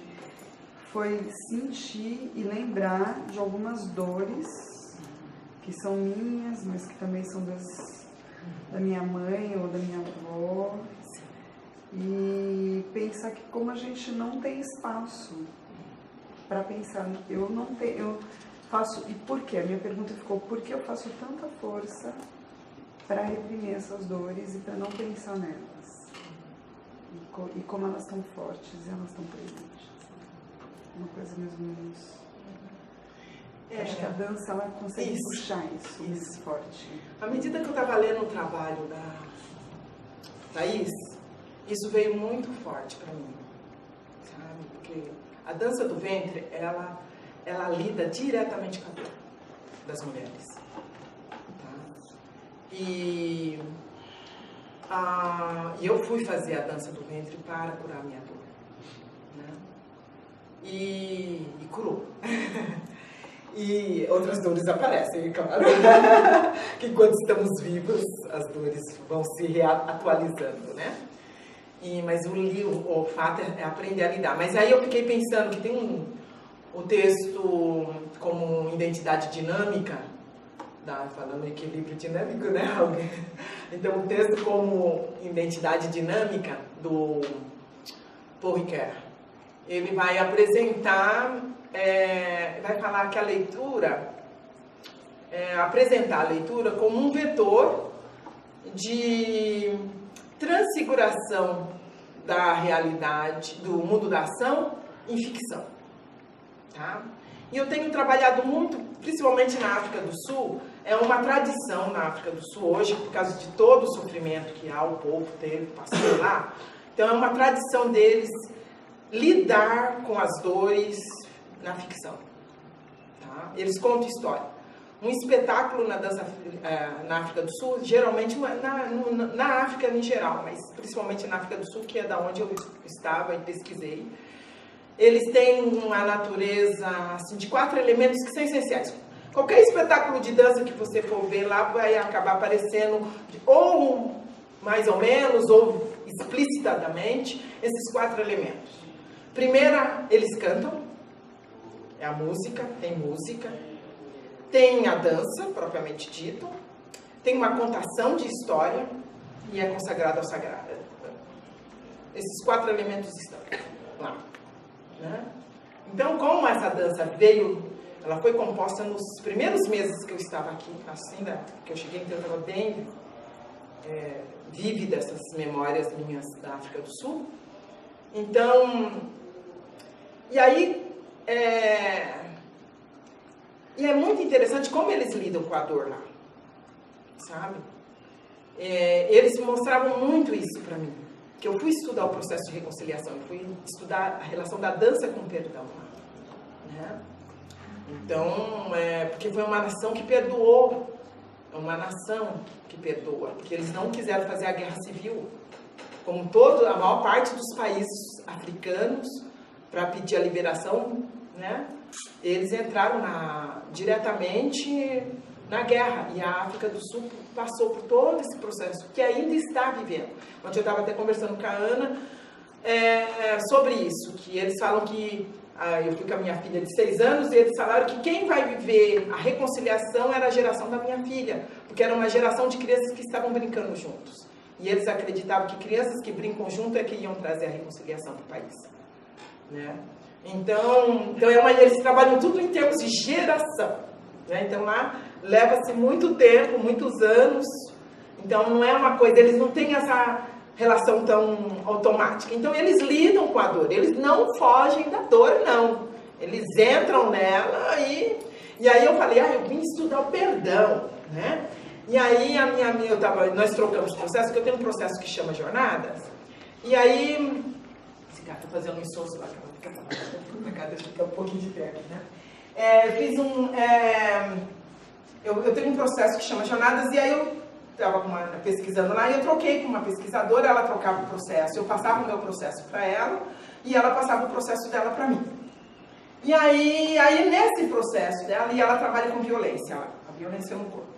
foi sentir e lembrar de algumas dores que são minhas, mas que também são da minha mãe ou da minha avó, e pensar que como a gente não tem espaço para pensar, eu faço, e por quê? A minha pergunta ficou, por que eu faço tanta força para reprimir essas dores e para não pensar nelas? E como elas estão fortes e elas estão presentes. Uma coisa mais ou menos... Acho que a dança, ela consegue puxar isso forte. À medida que eu estava lendo o trabalho da Thaís, isso veio muito forte para mim, sabe? Porque a dança do ventre, ela lida diretamente com a dor das mulheres. Tá? E eu fui fazer a dança do ventre para curar a minha dor. Né? E curou. E outras dores aparecem, claro. Que enquanto estamos vivos, as dores vão se reatualizando, né? Mas o fato é aprender a lidar. Mas aí eu fiquei pensando que tem o texto como identidade dinâmica, falando equilíbrio dinâmico, né? Então, o texto como identidade dinâmica do Paul Ricoeur, ele vai apresentar... vai falar que a leitura, apresentar a leitura como um vetor de transfiguração da realidade, do mundo da ação em ficção. Tá? E eu tenho trabalhado muito, principalmente na África do Sul, é uma tradição na África do Sul hoje, por causa de todo o sofrimento que o povo teve, passou lá. Então é uma tradição deles lidar com as dores na ficção. Tá? Eles contam história. Um espetáculo na dança na África do Sul, geralmente na África em geral, mas principalmente na África do Sul, que é da onde eu estava e pesquisei, eles têm uma natureza assim, de 4 elementos que são essenciais. Qualquer espetáculo de dança que você for ver lá vai acabar aparecendo ou mais ou menos, ou explicitamente, esses 4 elementos. Primeira, eles cantam. É a música, tem música. tem a dança, propriamente dito, tem uma contação de história e é consagrado ao sagrado. Esses 4 elementos estão lá. Né? Então, como essa dança veio, ela foi composta nos primeiros meses que eu estava aqui, assim, né? Que eu cheguei, então eu estava bem vívida essas memórias minhas da África do Sul. Então, e aí, e é muito interessante como eles lidam com a dor lá, sabe? Eles mostravam muito isso para mim, que eu fui estudar o processo de reconciliação, eu fui estudar a relação da dança com o perdão lá, né? Então, porque foi uma nação que perdoou, é uma nação que perdoa, porque eles não quiseram fazer a guerra civil, como a maior parte dos países africanos, para pedir a liberação, né? Eles entraram diretamente na guerra, e a África do Sul passou por todo esse processo, que ainda está vivendo. Ontem eu estava até conversando com a Ana sobre isso, que eles falam que, eu fui com a minha filha de 6 anos, e eles falaram que quem vai viver a reconciliação era a geração da minha filha, porque era uma geração de crianças que estavam brincando juntos. E eles acreditavam que crianças que brincam junto é que iam trazer a reconciliação para o país. Né? Então eles trabalham tudo em termos de geração. Né? Então lá leva-se muito tempo, muitos anos. Então não é uma coisa, eles não têm essa relação tão automática. Então eles lidam com a dor, eles não fogem da dor, não. Eles entram nela e aí eu falei, eu vim estudar o perdão, né? E aí nós trocamos o processo, que eu tenho um processo que chama Jornadas, e aí, esse cara tá fazendo um esforço lá, deixa eu ficar um pouquinho de perto, né? Eu tenho um processo que chama Jornadas, e aí eu estava pesquisando lá, e eu troquei com uma pesquisadora, ela trocava o processo, eu passava o meu processo para ela, e ela passava o processo dela para mim. E aí nesse processo dela, e ela trabalha com violência, a violência no corpo.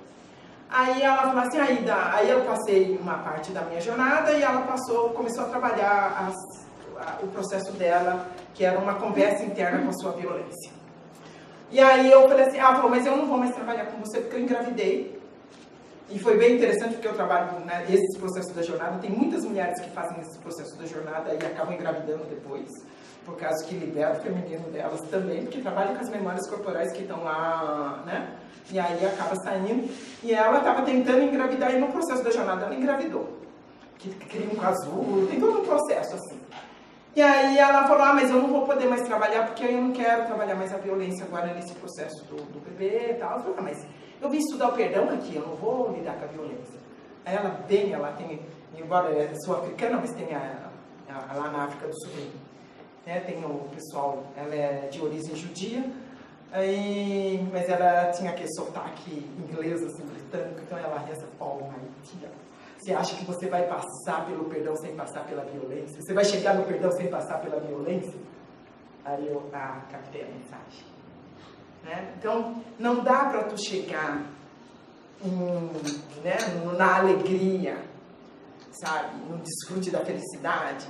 Aí ela falou assim, aí eu passei uma parte da minha jornada, e ela começou a trabalhar o processo dela, que era uma conversa interna com a sua violência. E aí eu falei assim, ela falou, mas eu não vou mais trabalhar com você, porque eu engravidei. E foi bem interessante, porque eu trabalho nesse processo da jornada, tem muitas mulheres que fazem esse processo da jornada e acabam engravidando depois, por causa que libera o feminino delas também, porque trabalham com as memórias corporais que estão lá, né? E aí acaba saindo. E ela estava tentando engravidar, e no processo da jornada ela engravidou. Que cria um casulo, tem todo um processo assim. E aí ela falou, mas eu não vou poder mais trabalhar, porque eu não quero trabalhar mais a violência agora nesse processo do bebê e tal. Eu falei, mas eu vim estudar o perdão aqui, eu não vou lidar com a violência. Aí ela tem, embora eu sou africana, mas tem lá na África do Sul, né, tem o pessoal, ela é de origem judia, mas ela tinha aquele sotaque inglês, assim, britânico, então ela ria essa tia, você acha que você vai passar pelo perdão sem passar pela violência? Você vai chegar no perdão sem passar pela violência? Aí eu captei a mensagem. Né? Então, não dá para tu chegar na alegria, sabe? No desfrute da felicidade,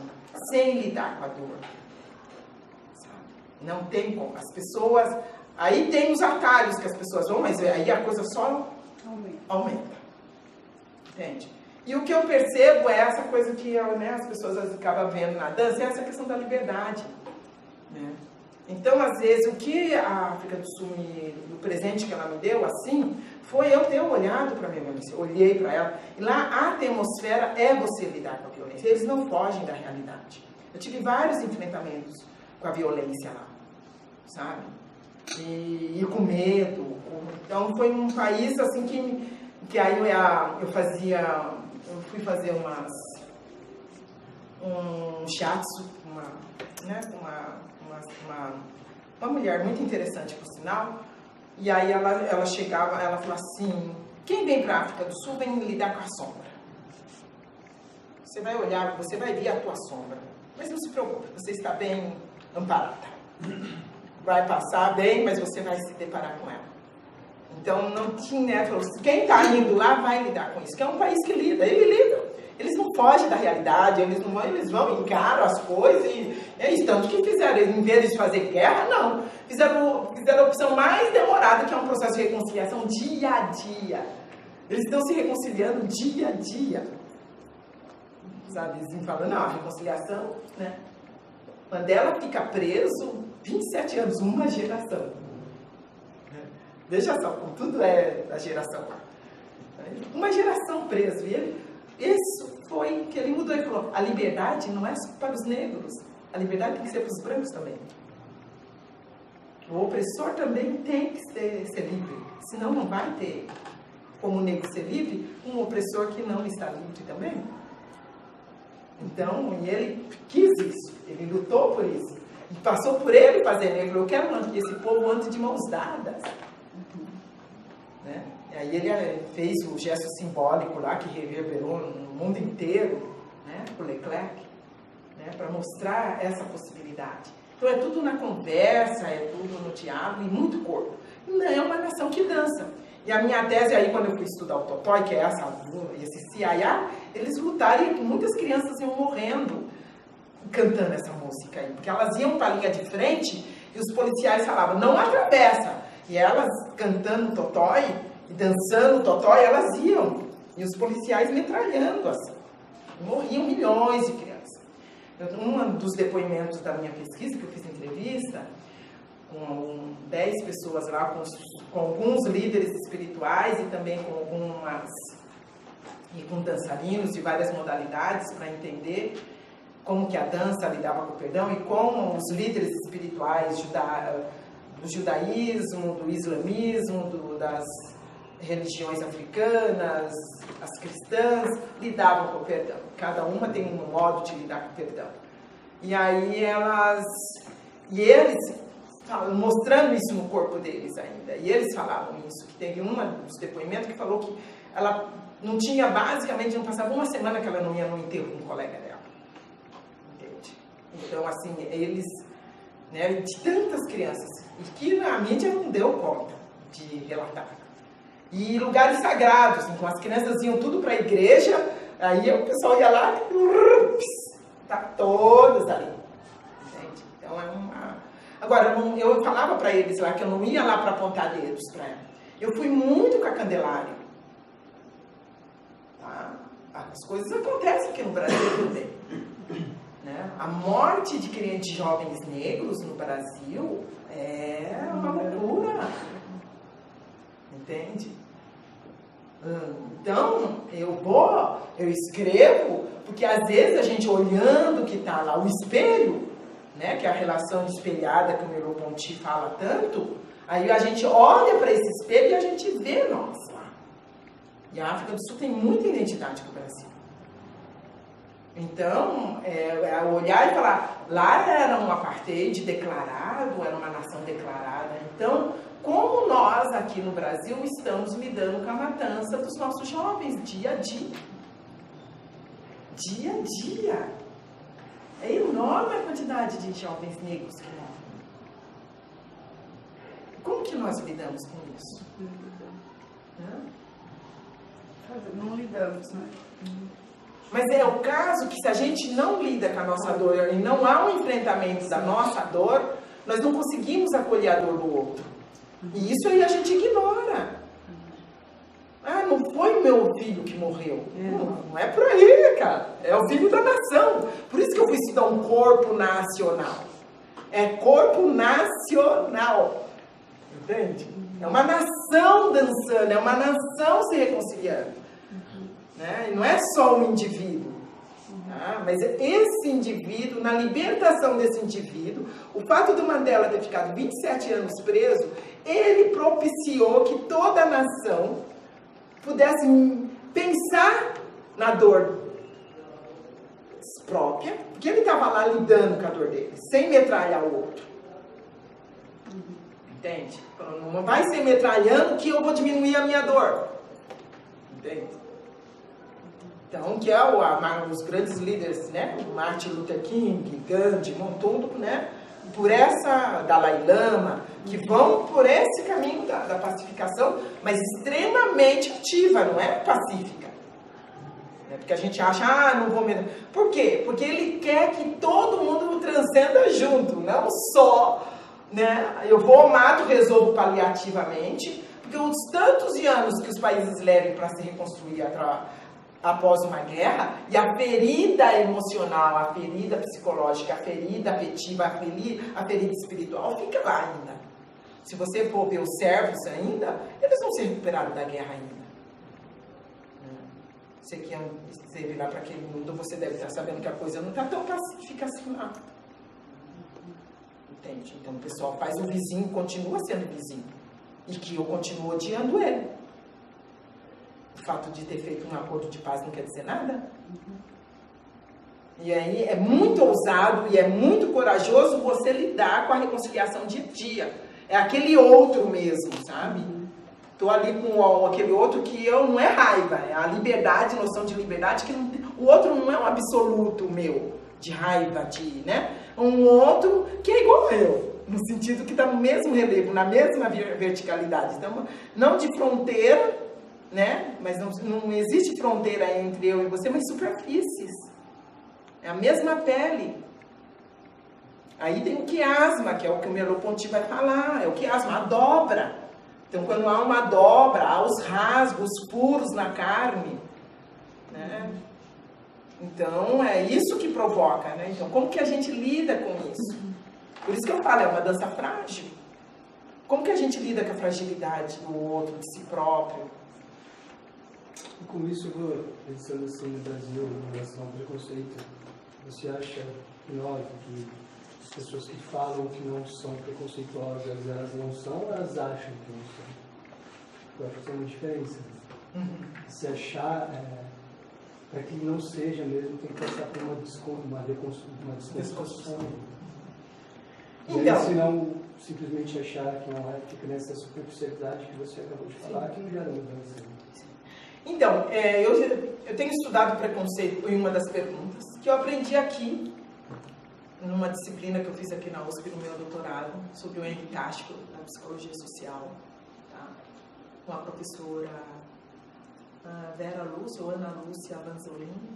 sem lidar com a dor. Sabe? Não tem como. As pessoas... Aí tem os atalhos que as pessoas vão, mas aí a coisa só aumenta. Entende? E o que eu percebo é essa coisa que as pessoas acabam vendo na dança, é essa questão da liberdade. Né? Então, às vezes, o que a África do Sul, o presente que ela me deu, assim, foi eu ter olhado para a minha violência, olhei para ela, e lá a atmosfera é você lidar com a violência, eles não fogem da realidade. Eu tive vários enfrentamentos com a violência lá, sabe? E com medo. Então, foi um país, assim, que aí eu fui fazer um shiatsu, uma mulher muito interessante, por sinal, e aí ela chegava, ela falou assim, quem vem para a África do Sul vem lidar com a sombra. Você vai olhar, você vai ver a tua sombra, mas não se preocupe, você está bem amparada. Vai passar bem, mas você vai se deparar com ela. Então não tinha, quem está indo lá vai lidar com isso, que é um país que lida, eles não fogem da realidade, eles vão, encaram as coisas, tanto que fizeram, em vez de fazer guerra, não, fizeram fizeram a opção mais demorada, que é um processo de reconciliação dia a dia. Eles estão se reconciliando dia a dia. Sabe, eles me falam, não, a reconciliação, né? Mandela fica preso 27 anos, uma geração. Veja só, como tudo é da geração lá. Uma geração preso. E isso foi que ele mudou. Ele falou, a liberdade não é só para os negros. A liberdade tem que ser para os brancos também. O opressor também tem que ser livre. Senão não vai ter como o negro ser livre, um opressor que não está livre também. Então, e ele quis isso. Ele lutou por isso. E passou por ele fazer negro. Eu quero que esse povo ande de mãos dadas. Né? E aí ele fez o gesto simbólico lá, que reverberou no mundo inteiro, né? O Leclerc, né? Para mostrar essa possibilidade. Então é tudo na conversa, é tudo no diálogo e muito corpo. Não é uma nação que dança. E a minha tese aí, quando eu fui estudar o Totói, que é esse CIA, eles lutaram e muitas crianças iam morrendo cantando essa música aí. Porque elas iam para a linha de frente e os policiais falavam, não atravessa. E elas cantando Totói e dançando Totói, elas iam. E os policiais metralhando assim. Morriam milhões de crianças. Um dos depoimentos da minha pesquisa, que eu fiz entrevista, com 10 pessoas lá, com alguns líderes espirituais e também com dançarinos de várias modalidades para entender como que a dança lidava com o perdão e como os líderes espirituais do judaísmo, do islamismo, das religiões africanas, as cristãs, lidavam com o perdão. Cada uma tem um modo de lidar com o perdão. E aí eles mostrando isso no corpo deles ainda. E eles falavam isso, que teve um dos depoimentos que falou que ela não tinha, basicamente, não passava uma semana que ela não ia no enterro com um colega dela. Entende? Então, assim, eles, né, de tantas crianças, e que a mídia não deu conta de relatar. E lugares sagrados, então as crianças iam tudo para a igreja, aí o pessoal ia lá, tá todas ali. Entende? Então, é uma... Agora, eu falava para eles lá que eu não ia lá para apontar dedos para ela. Eu fui muito com a Candelária. Tá? As coisas acontecem aqui no Brasil também. Né? A morte de jovens negros no Brasil é uma loucura. Entende? Então, eu escrevo, porque às vezes a gente olhando que está lá o espelho, né, que é a relação de espelhada que o Merleau-Ponty fala tanto, aí a gente olha para esse espelho e a gente vê nós lá. E a África do Sul tem muita identidade com o Brasil. Então, olhar e falar, lá era um apartheid declarado, era uma nação declarada. Então, como nós aqui no Brasil estamos lidando com a matança dos nossos jovens, dia a dia. Dia a dia. É enorme a quantidade de jovens negros que morrem. Como que nós lidamos com isso? Não lidamos, né? Mas é o caso que se a gente não lida com a nossa dor e não há um enfrentamento da nossa dor, nós não conseguimos acolher a dor do outro. E isso aí a gente ignora. Ah, não foi o meu filho que morreu. Não é por aí, cara. É o filho da nação. Por isso que eu fui estudar um corpo nacional. É corpo nacional. Entende? É uma nação dançando, é uma nação se reconciliando. Né? E não é só um indivíduo. Tá? Mas esse indivíduo, na libertação desse indivíduo, o fato do Mandela ter ficado 27 anos preso, ele propiciou que toda a nação pudesse pensar na dor própria, porque ele estava lá lidando com a dor dele, sem metralhar o outro. Entende? Não vai ser metralhando que eu vou diminuir a minha dor. Entende? Então, que é os grandes líderes, né? Martin Luther King, Gandhi, tudo, né? Por essa, Dalai Lama, que vão por esse caminho da pacificação, mas extremamente ativa, não é pacífica. Porque a gente acha, não vou mesmo. Por quê? Porque ele quer que todo mundo transcenda junto, não só né? Eu vou, mato, resolvo paliativamente, porque os tantos de anos que os países levam para se reconstruir após uma guerra, e a ferida emocional, a ferida psicológica, a ferida afetiva, a ferida espiritual fica lá ainda. Se você for ver os servos ainda, eles não se recuperaram da guerra ainda. Você que esteve lá para aquele mundo, você deve estar sabendo que a coisa não está tão pacífica assim lá. Entende? Então o pessoal faz o vizinho, continua sendo vizinho. E que eu continuo odiando ele. O fato de ter feito um acordo de paz não quer dizer nada. E aí é muito ousado e é muito corajoso você lidar com a reconciliação dia a dia. É aquele outro mesmo, sabe? Estou ali com aquele outro que não é raiva, é a liberdade, noção de liberdade, que não tem, o outro não é um absoluto meu, de raiva, né? Um outro que é igual eu, no sentido que está no mesmo relevo, na mesma verticalidade. Então, não de fronteira, né? Mas não existe fronteira entre eu e você, mas superfícies. É a mesma pele. Aí tem o quiasma, que é o que o Merleau-Ponty vai falar, é o quiasma, a dobra. Então, quando há uma dobra, há os rasgos, os furos na carne, né? Então, é isso que provoca, né? Então, como que a gente lida com isso? Por isso que eu falo, é uma dança frágil. Como que a gente lida com a fragilidade do outro, de si próprio? E com isso, eu vou pensando assim no Brasil, em relação ao preconceito, você acha que as pessoas que falam que não são preconceituosas, elas não são, ou elas acham que não são? Eu acho que tem uma diferença. Se achar, para que não seja mesmo, tem que passar por uma desconstrução. Então, se não simplesmente achar que não é, fica nessa superficialidade que você acabou de falar, que não gera mudança. Então, eu tenho estudado preconceito em uma das perguntas, que eu aprendi aqui, numa disciplina que eu fiz aqui na USP, no meu doutorado, sobre o Henri Tástico, da psicologia social, tá? Com a professora Vera Lúcia, ou Ana Lúcia Vanzolini.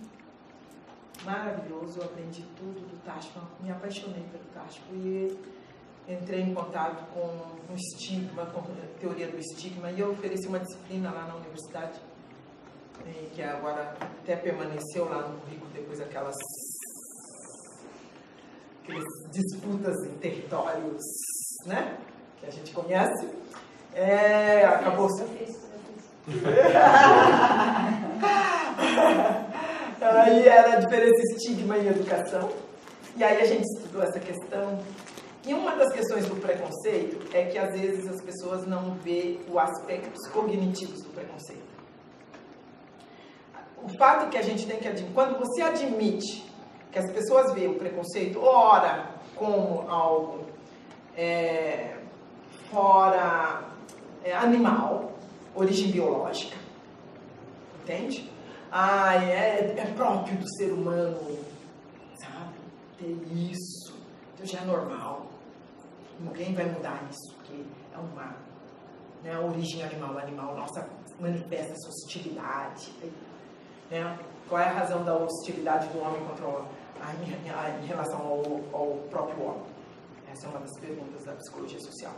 Maravilhoso, eu aprendi tudo do Tástico, me apaixonei pelo Tástico e entrei em contato com o estigma, com a teoria do estigma, e eu ofereci uma disciplina lá na universidade, que agora até permaneceu lá no currículo depois daquelas disputas em territórios, né, que a gente conhece. Acabou. Aí era a diferença estigma e educação. E aí a gente estudou essa questão. E uma das questões do preconceito é que às vezes as pessoas não vê os aspectos cognitivos do preconceito. O fato é que a gente tem que admitir, quando você admite que as pessoas veem o preconceito, ora, como algo fora animal, origem biológica, entende? É próprio do ser humano, sabe? Ter isso, então já é normal. Ninguém vai mudar isso, porque é uma, né, a origem animal, nossa, manifesta essa hostilidade, né? Qual é a razão da hostilidade do homem contra em relação ao próprio homem? Essa é uma das perguntas da psicologia social.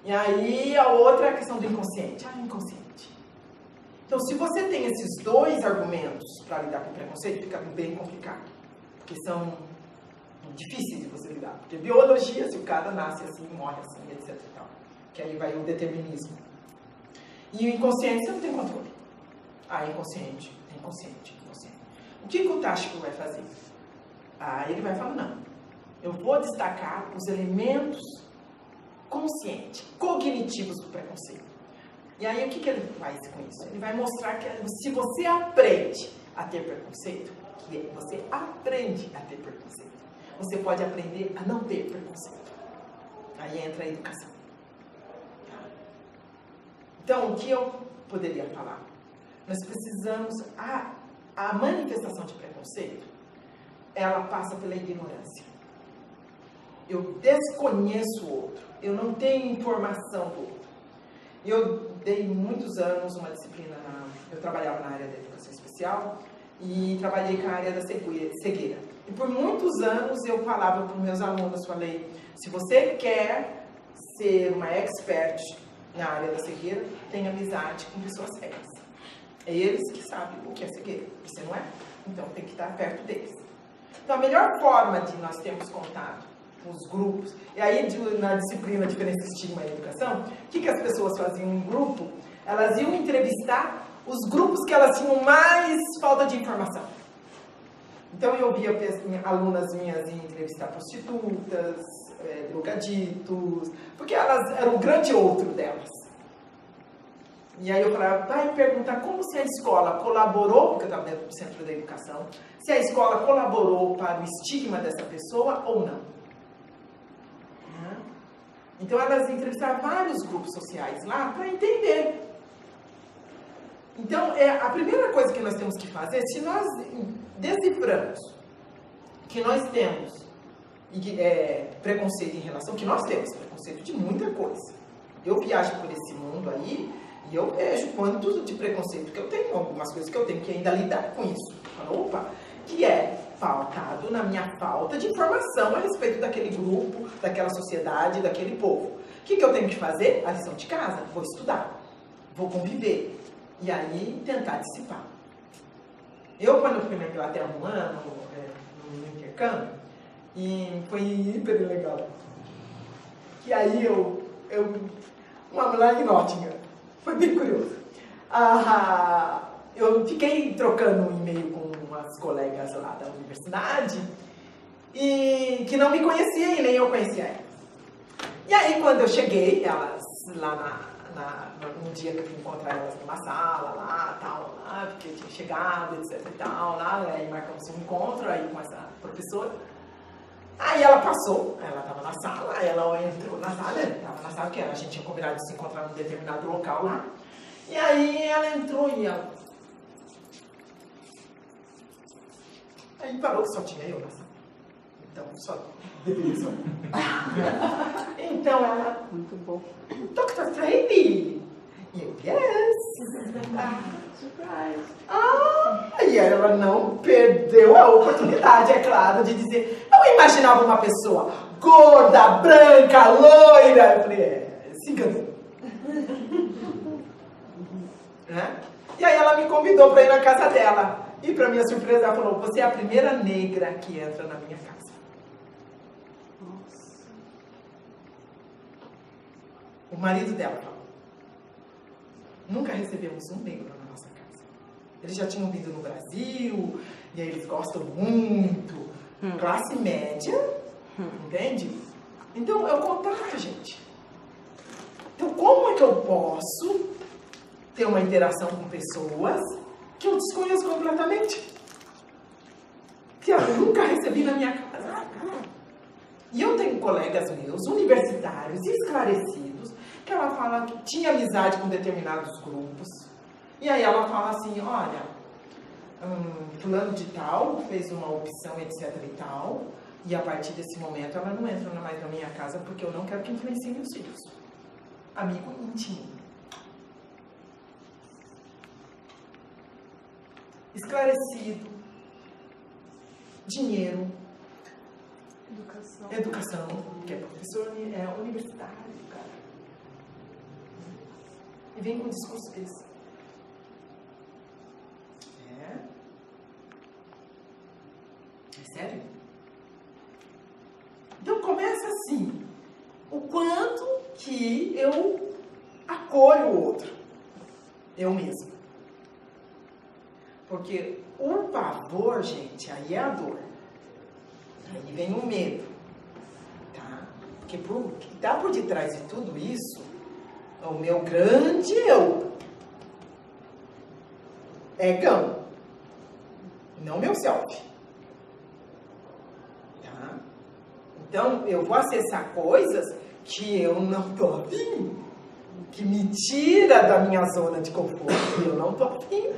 E aí a outra é a questão do inconsciente. Inconsciente. Então, se você tem esses dois argumentos para lidar com o preconceito, fica bem complicado. Porque são difíceis de você lidar. Porque biologia, se o cara nasce assim, morre assim, etc. E tal, que aí vai o determinismo. E o inconsciente, você não tem controle. Inconsciente. O que o Tástico vai fazer? Ele vai falar, não, eu vou destacar os elementos conscientes, cognitivos do preconceito. E aí o que ele faz com isso? Ele vai mostrar que se você aprende a ter preconceito, que você aprende a ter preconceito, você pode aprender a não ter preconceito. Aí entra a educação. Então, o que eu poderia falar? Nós precisamos, a manifestação de preconceito, ela passa pela ignorância. Eu desconheço o outro, eu não tenho informação do outro. Eu dei muitos anos uma disciplina, eu trabalhava na área da educação especial, e trabalhei com a área da cegueira. E por muitos anos eu falava para os meus alunos, falei, se você quer ser uma expert na área da cegueira, tenha amizade com pessoas cegas. É eles que sabem o que é cegueira, você não é? Então tem que estar perto deles. Então a melhor forma de nós termos contato com os grupos, e aí na disciplina Diferença, Estigma e Educação, o que as pessoas faziam em grupo? Elas iam entrevistar os grupos que elas tinham mais falta de informação. Então eu via alunas minhas em entrevistar prostitutas, drogaditos, porque elas eram o grande outro delas. E aí eu falava, vai perguntar como se a escola colaborou, porque eu estava dentro do Centro da Educação, se a escola colaborou para o estigma dessa pessoa ou não. Então elas entrevistaram vários grupos sociais lá para entender. Então, a primeira coisa que nós temos que fazer, se nós deciframos que nós temos preconceito em relação, que nós temos preconceito de muita coisa. Eu viajo por esse mundo aí e eu vejo quanto de preconceito que eu tenho, algumas coisas que eu tenho que ainda lidar com isso. Opa, que é pautado na minha falta de informação a respeito daquele grupo, daquela sociedade, daquele povo. O que eu tenho que fazer? A lição de casa. Vou estudar, vou conviver. E aí, tentar dissipar. Eu, quando fui na Inglaterra um ano, no intercâmbio, e foi hiper legal. Que aí lá em Nottingham, foi bem curioso. Eu fiquei trocando um e-mail com umas colegas lá da universidade, e que não me conheciam e nem eu conhecia elas. E aí, quando eu cheguei, elas lá um dia que eu fui encontrar elas numa sala lá, tal, lá, porque eu tinha chegado, etc e tal, lá, aí marcamos um encontro aí com essa professora. Aí ela passou, ela estava na sala, ela entrou na sala, porque a gente tinha combinado de se encontrar num determinado local lá. E aí ela entrou e ela... Aí parou que só tinha eu na sala. Então, só deveria só. Então ela... Muito bom. Dr. Tracy! E eu, yes! Surprise! E ela não perdeu a oportunidade, é claro, de dizer, eu imaginava uma pessoa gorda, branca, loira. Eu falei, se enganou. E aí ela me convidou para ir na casa dela. E para minha surpresa, ela falou, você é a primeira negra que entra na minha casa. Nossa. O marido dela falou, nunca recebemos um negro na nossa casa. Eles já tinham vindo no Brasil, e aí eles gostam muito. Classe média, entende? Então, é o contrário, gente. Então, como é que eu posso ter uma interação com pessoas que eu desconheço completamente? Que eu nunca recebi na minha casa. E eu tenho colegas meus, universitários, esclarecidos, que ela fala que tinha amizade com determinados grupos. E aí ela fala assim, olha, fulano de tal fez uma opção, etc e tal, e a partir desse momento ela não entra mais na minha casa porque eu não quero que influencie meus filhos. Amigo íntimo. Esclarecido. Dinheiro. Educação, que é professor universitário, cara. E vem com um discurso desse. É sério? Então começa assim. O quanto que eu acolho o outro. Eu mesmo. Porque o pavor, gente, aí é a dor. Aí vem o medo. Tá? Porque tá por detrás de tudo isso é o meu grande eu. Egão. Não meu self. Tá? Então, eu vou acessar coisas que eu não tô afim. Que me tira da minha zona de conforto. Eu não tô afim.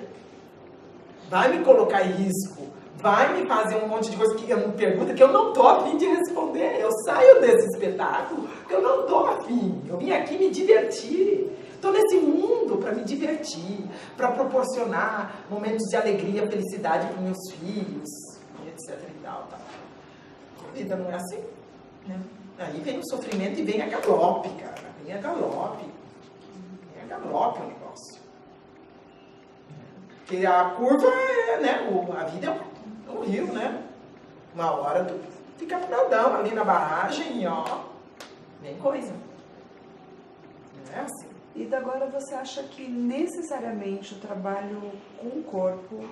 Vai me colocar em risco. Vai me fazer um monte de coisa que eu me pergunta que eu não tô afim de responder. Eu saio desse espetáculo que eu não tô afim. Eu vim aqui me divertir. Estou nesse mundo para me divertir, para proporcionar momentos de alegria, felicidade para meus filhos, etc. e tal. A vida não é assim, né? Aí vem o sofrimento e vem a galope, cara. Vem a galope. Vem a galope o negócio. Porque a curva é, né? A vida é um rio, né? Uma hora tu fica paradão ali na barragem e ó, nem coisa. Não é assim. E agora você acha que necessariamente o trabalho com o corpo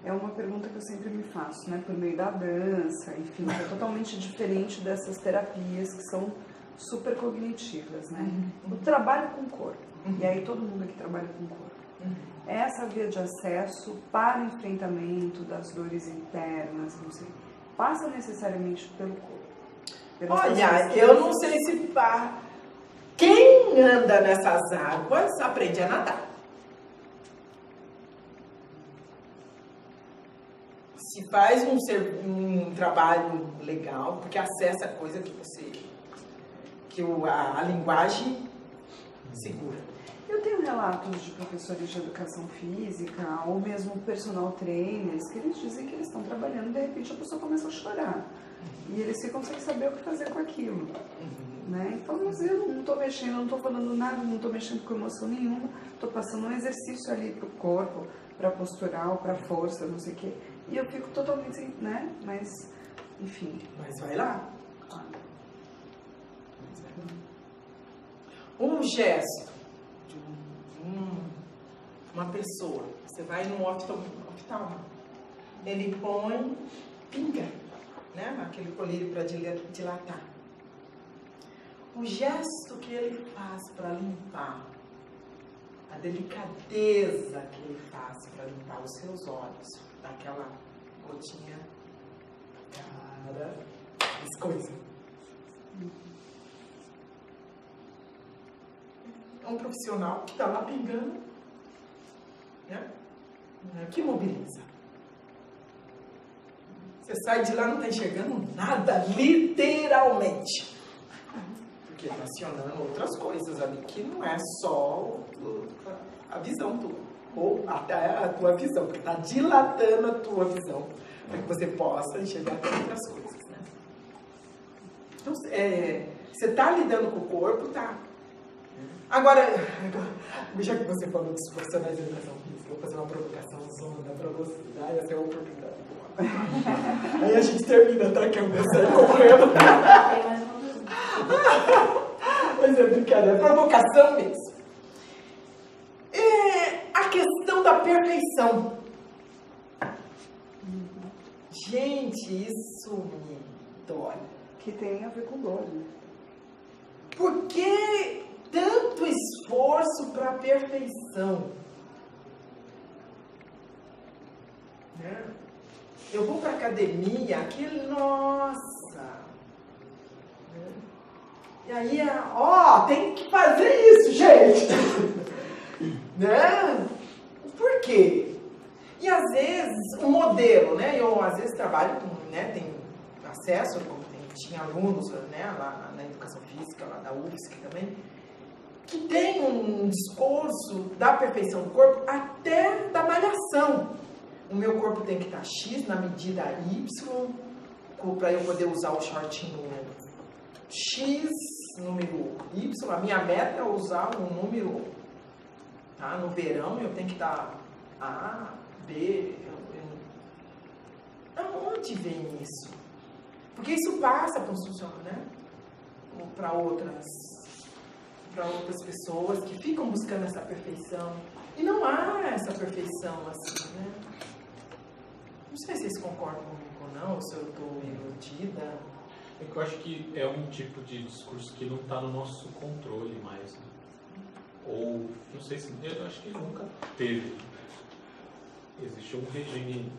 é uma pergunta que eu sempre me faço, né? Por meio da dança, enfim, é totalmente diferente dessas terapias que são super cognitivas, né? O trabalho com o corpo, e aí todo mundo que trabalha com o corpo, é essa via de acesso para o enfrentamento das dores internas, não sei, passa necessariamente pelo corpo. Olha, eu não sei se quem anda nessas águas aprende a nadar. Se faz um trabalho legal, porque acessa coisa que a linguagem segura. Eu tenho relatos de professores de educação física ou mesmo personal trainers que eles dizem que eles estão trabalhando e de repente a pessoa começa a chorar. E eles ficam sem saber o que fazer com aquilo. Né? Então, mas eu não estou mexendo, não estou falando nada, não estou mexendo com emoção nenhuma, estou passando um exercício ali para o corpo, para postural, para força, não sei o quê. E eu fico totalmente sem, né? Mas, enfim. Mas vai lá. Um gesto de uma pessoa, você vai no oftalmo, ele põe pinga, né? Aquele colírio para dilatar. O gesto que ele faz para limpar, a delicadeza que ele faz para limpar os seus olhos, daquela gotinha, cara, as coisas. É um profissional que está lá pingando, né? Que mobiliza. Você sai de lá e não está enxergando nada, literalmente. Porque está acionando outras coisas ali, que não é só a visão tua, ou até a tua visão, que está dilatando a tua visão, para que você possa enxergar outras coisas, né? Então, você está lidando com o corpo, tá? Agora, já que você falou dos profissionais de educação física, eu vou fazer uma provocação zona para você, tá? Essa é uma oportunidade boa. Aí a gente termina, tá? Que eu vou sair correndo. Mas é brincadeira, é provocação mesmo. A questão da perfeição. Gente, isso me dói. Que tem a ver com dor, né? Por que tanto esforço para a perfeição? Né? Eu vou para a academia, nossa! E aí, tem que fazer isso, gente! Né? Por quê? E às vezes, o modelo, né? Eu às vezes trabalho com, né? Tenho acesso, tinha alunos, né? Lá na educação física, lá da UFSC também, que tem um discurso da perfeição do corpo, até da malhação. O meu corpo tem que estar X na medida Y, para eu poder usar o shortinho X, número Y. A minha meta é usar um número, tá? No verão eu tenho que estar A, B. Aonde vem isso? Porque isso passa para um funcionário, né? Ou para outras pessoas que ficam buscando essa perfeição. E não há essa perfeição assim, né? Não sei se vocês concordam comigo ou não, se eu estou iludida. É que eu acho que é um tipo de discurso que não está no nosso controle mais. Né? Ou, não sei se... Eu acho que nunca teve. Existe um regime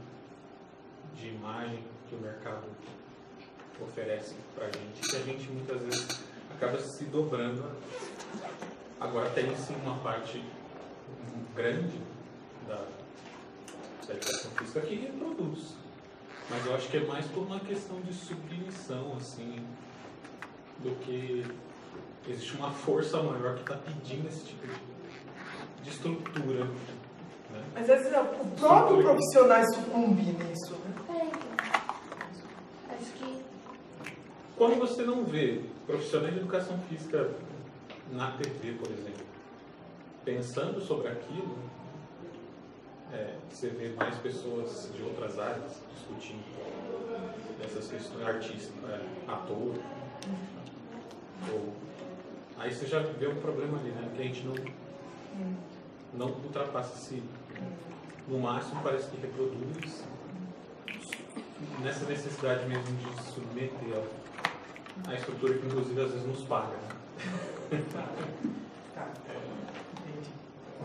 de imagem que o mercado oferece pra gente, que a gente muitas vezes acaba se dobrando. Agora tem sim uma parte grande da educação física que reproduz, mas eu acho que é mais por uma questão de submissão, assim, do que existe uma força maior que está pedindo esse tipo de estrutura. Né? Mas às vezes o próprio profissional sucumbe nisso. Né? Acho que Quando você não vê profissionais de educação física na TV, por exemplo, pensando sobre aquilo, você vê mais pessoas de outras áreas discutindo essas questões, artista, ator, aí você já vê um problema ali, né? Que a gente não ultrapassa esse, no máximo parece que reproduz nessa necessidade mesmo de submeter a estrutura que inclusive às vezes nos paga, né?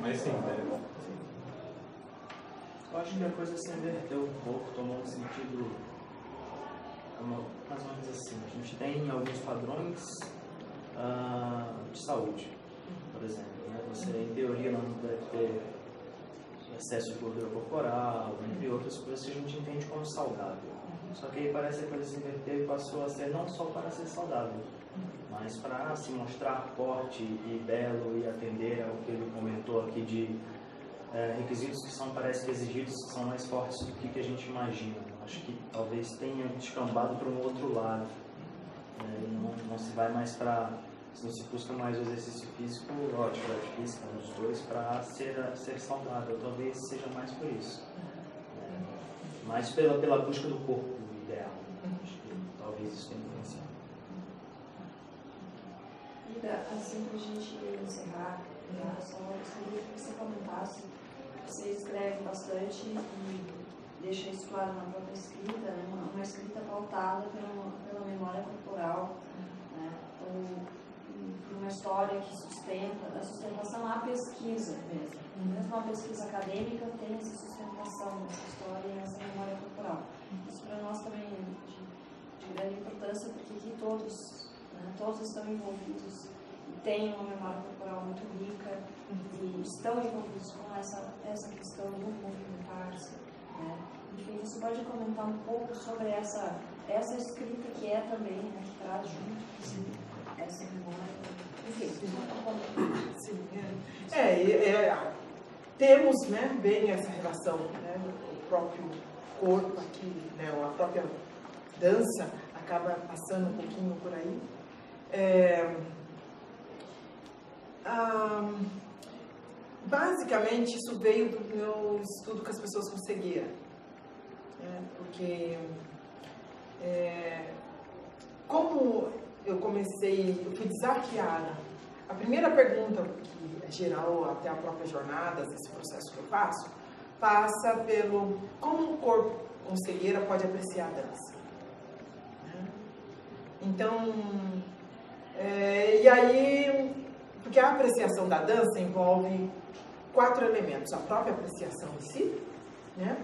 Mas sim, Eu acho que a coisa se inverteu um pouco, tomou um sentido mais ou menos assim. A gente tem alguns padrões de saúde, por exemplo. Né? Você, em teoria, não deve ter excesso de gordura corporal, entre outras coisas que a gente entende como saudável. Só que aí parece que a coisa se inverteu e passou a ser não só para ser saudável, mas para se mostrar forte e belo e atender ao que ele comentou aqui de requisitos que parece que exigidos que são mais fortes do que a gente imagina. Acho que talvez tenha descambado para um outro lado. Não se vai mais para... Não se busca mais o exercício físico, a atividade física, os dois, para ser saudável. Talvez seja mais por isso. Mais pela busca do corpo ideal. Acho que talvez isso tenha influenciado. Ida, assim que a gente encerrar, só gostaria que você comentasse. Você escreve bastante e deixa isso claro na própria escrita, né? Uma escrita pautada pela memória corporal, né? Por uma história que a sustentação à pesquisa mesmo. Mesmo uma pesquisa acadêmica tem essa sustentação nessa história e nessa memória corporal. Isso para nós também é de grande importância, porque aqui todos estão envolvidos e têm uma memória corporal muito rica e estão envolvidos com essa questão do movimentar-se. Né? Enfim, você pode comentar um pouco sobre essa escrita que é também, né, que traz junto essa memória. Enfim, sim, temos, né, bem essa relação, né, o próprio corpo aqui, né, a própria dança acaba passando um pouquinho por aí. Basicamente, isso veio do meu estudo com as pessoas com cegueira, né, porque como eu fui desafiada, a primeira pergunta que é geral até a própria jornada, esse processo que eu faço, passa pelo como o corpo com cegueira pode apreciar a dança. Então, e aí, porque a apreciação da dança envolve 4 elementos: a própria apreciação em si, né?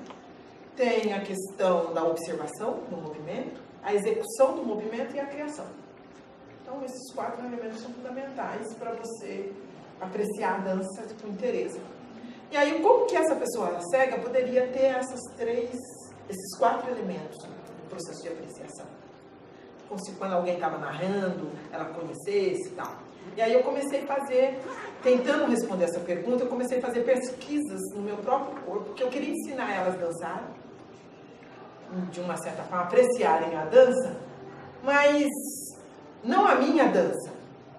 Tem a questão da observação do movimento, a execução do movimento e a criação. Então, esses 4 elementos são fundamentais para você apreciar a dança com interesse. E aí, como que essa pessoa cega poderia ter esses 4 elementos no processo de apreciação? Como se quando alguém estava narrando, ela conhecesse e tal. E aí eu comecei a fazer, tentando responder essa pergunta, eu comecei a fazer pesquisas no meu próprio corpo, porque eu queria ensinar elas a dançar, de uma certa forma, apreciarem a dança, mas não a minha dança,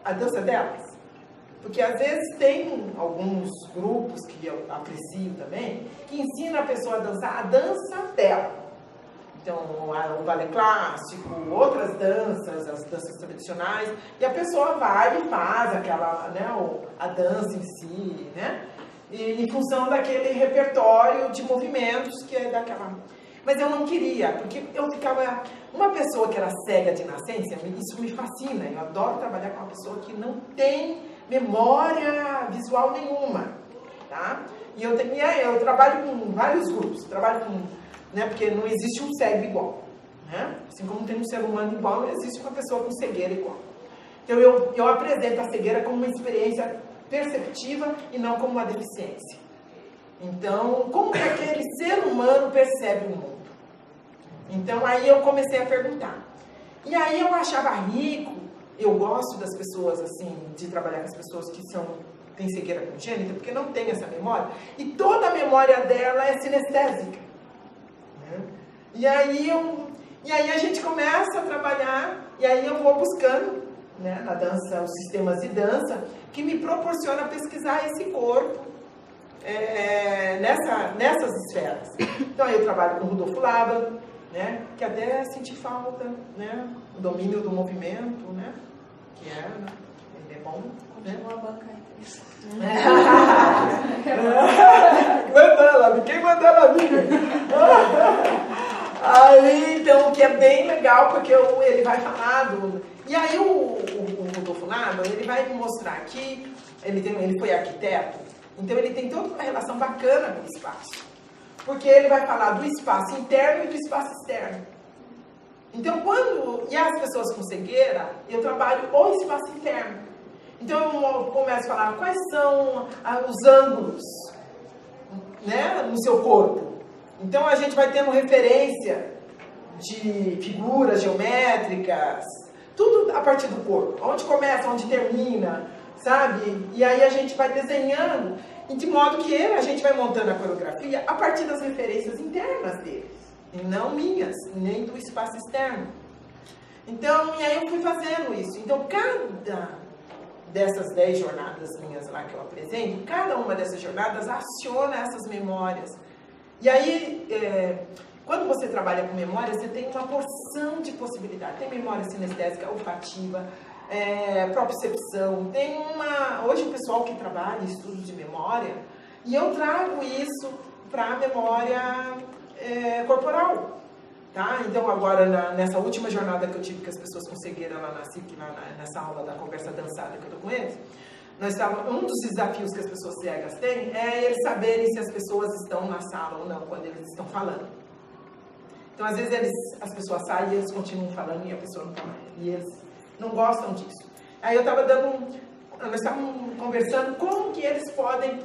a dança delas. Porque às vezes tem alguns grupos que eu aprecio também, que ensinam a pessoa a dançar a dança dela. Então, o balé clássico, outras danças, as danças tradicionais, e a pessoa vai e faz aquela, né, a dança em si, né, e em função daquele repertório de movimentos que é daquela... Mas eu não queria, porque eu ficava... Uma pessoa que era cega de nascença, isso me fascina, eu adoro trabalhar com uma pessoa que não tem memória visual nenhuma, tá? E eu trabalho com vários grupos, né, porque não existe um cego igual, né? Assim como tem um ser humano igual, não existe uma pessoa com cegueira igual. Então eu apresento a cegueira como uma experiência perceptiva e não como uma deficiência. Então, como que aquele ser humano percebe o mundo? Então aí eu comecei a perguntar. E aí eu achava rico eu gosto das pessoas, assim, de trabalhar com as pessoas que têm cegueira congênita, porque não tem essa memória, e toda a memória dela é sinestésica. Né? E aí a gente começa a trabalhar, e aí eu vou buscando, né, na dança, os sistemas de dança, que me proporciona pesquisar esse corpo nessas esferas. Então aí eu trabalho com o Rudolf Laban, né, que até senti falta, né, o domínio do movimento, né, que ele é bom. Continua a banca isso. Quem mandou ela vir? Aí, então, que é bem legal, porque ele vai falar E aí o Rudolf Laban, ele vai me mostrar aqui, ele foi arquiteto, então ele tem toda uma relação bacana com o espaço. Porque ele vai falar do espaço interno e do espaço externo. Então, e as pessoas com cegueira, eu trabalho o espaço interno. Então, eu começo a falar quais são os ângulos, né, no seu corpo. Então, a gente vai tendo referência de figuras geométricas, tudo a partir do corpo. Onde começa, onde termina, sabe? E aí a gente vai desenhando, e de modo que a gente vai montando a coreografia a partir das referências internas deles, e não minhas, nem do espaço externo. Então, e aí eu fui fazendo isso. Então, cada dessas 10 jornadas minhas lá que eu apresento, cada uma dessas jornadas aciona essas memórias. E aí, quando você trabalha com memória, você tem uma porção de possibilidades. Tem memória sinestésica, olfativa, propriocepção. Tem hoje o pessoal que trabalha em estudos de memória, e eu trago isso para a memória corporal. Tá? Então, agora, nessa última jornada que eu tive com as pessoas com cegueira lá na CIC, nessa aula da conversa dançada que eu estou com eles, um dos desafios que as pessoas cegas têm é eles saberem se as pessoas estão na sala ou não, quando eles estão falando. Então, às vezes, as pessoas saem e eles continuam falando e a pessoa não está mais. E eles não gostam disso. Aí eu estava nós estávamos conversando como que eles podem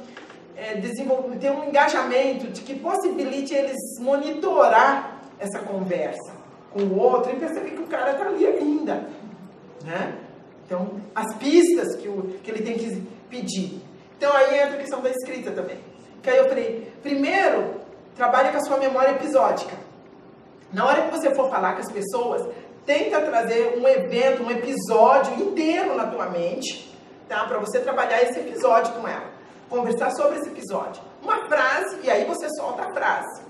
desenvolver, ter um engajamento de que possibilite eles monitorar essa conversa com o outro e perceber que o cara está ali ainda, né? Então, as pistas que ele tem que pedir. Então, aí entra a questão da escrita também. Que aí eu falei, primeiro, trabalha com a sua memória episódica. Na hora que você for falar com as pessoas, tenta trazer um evento, um episódio inteiro na tua mente, tá? Para você trabalhar esse episódio com ela. Conversar sobre esse episódio. Uma frase, e aí você solta a frase.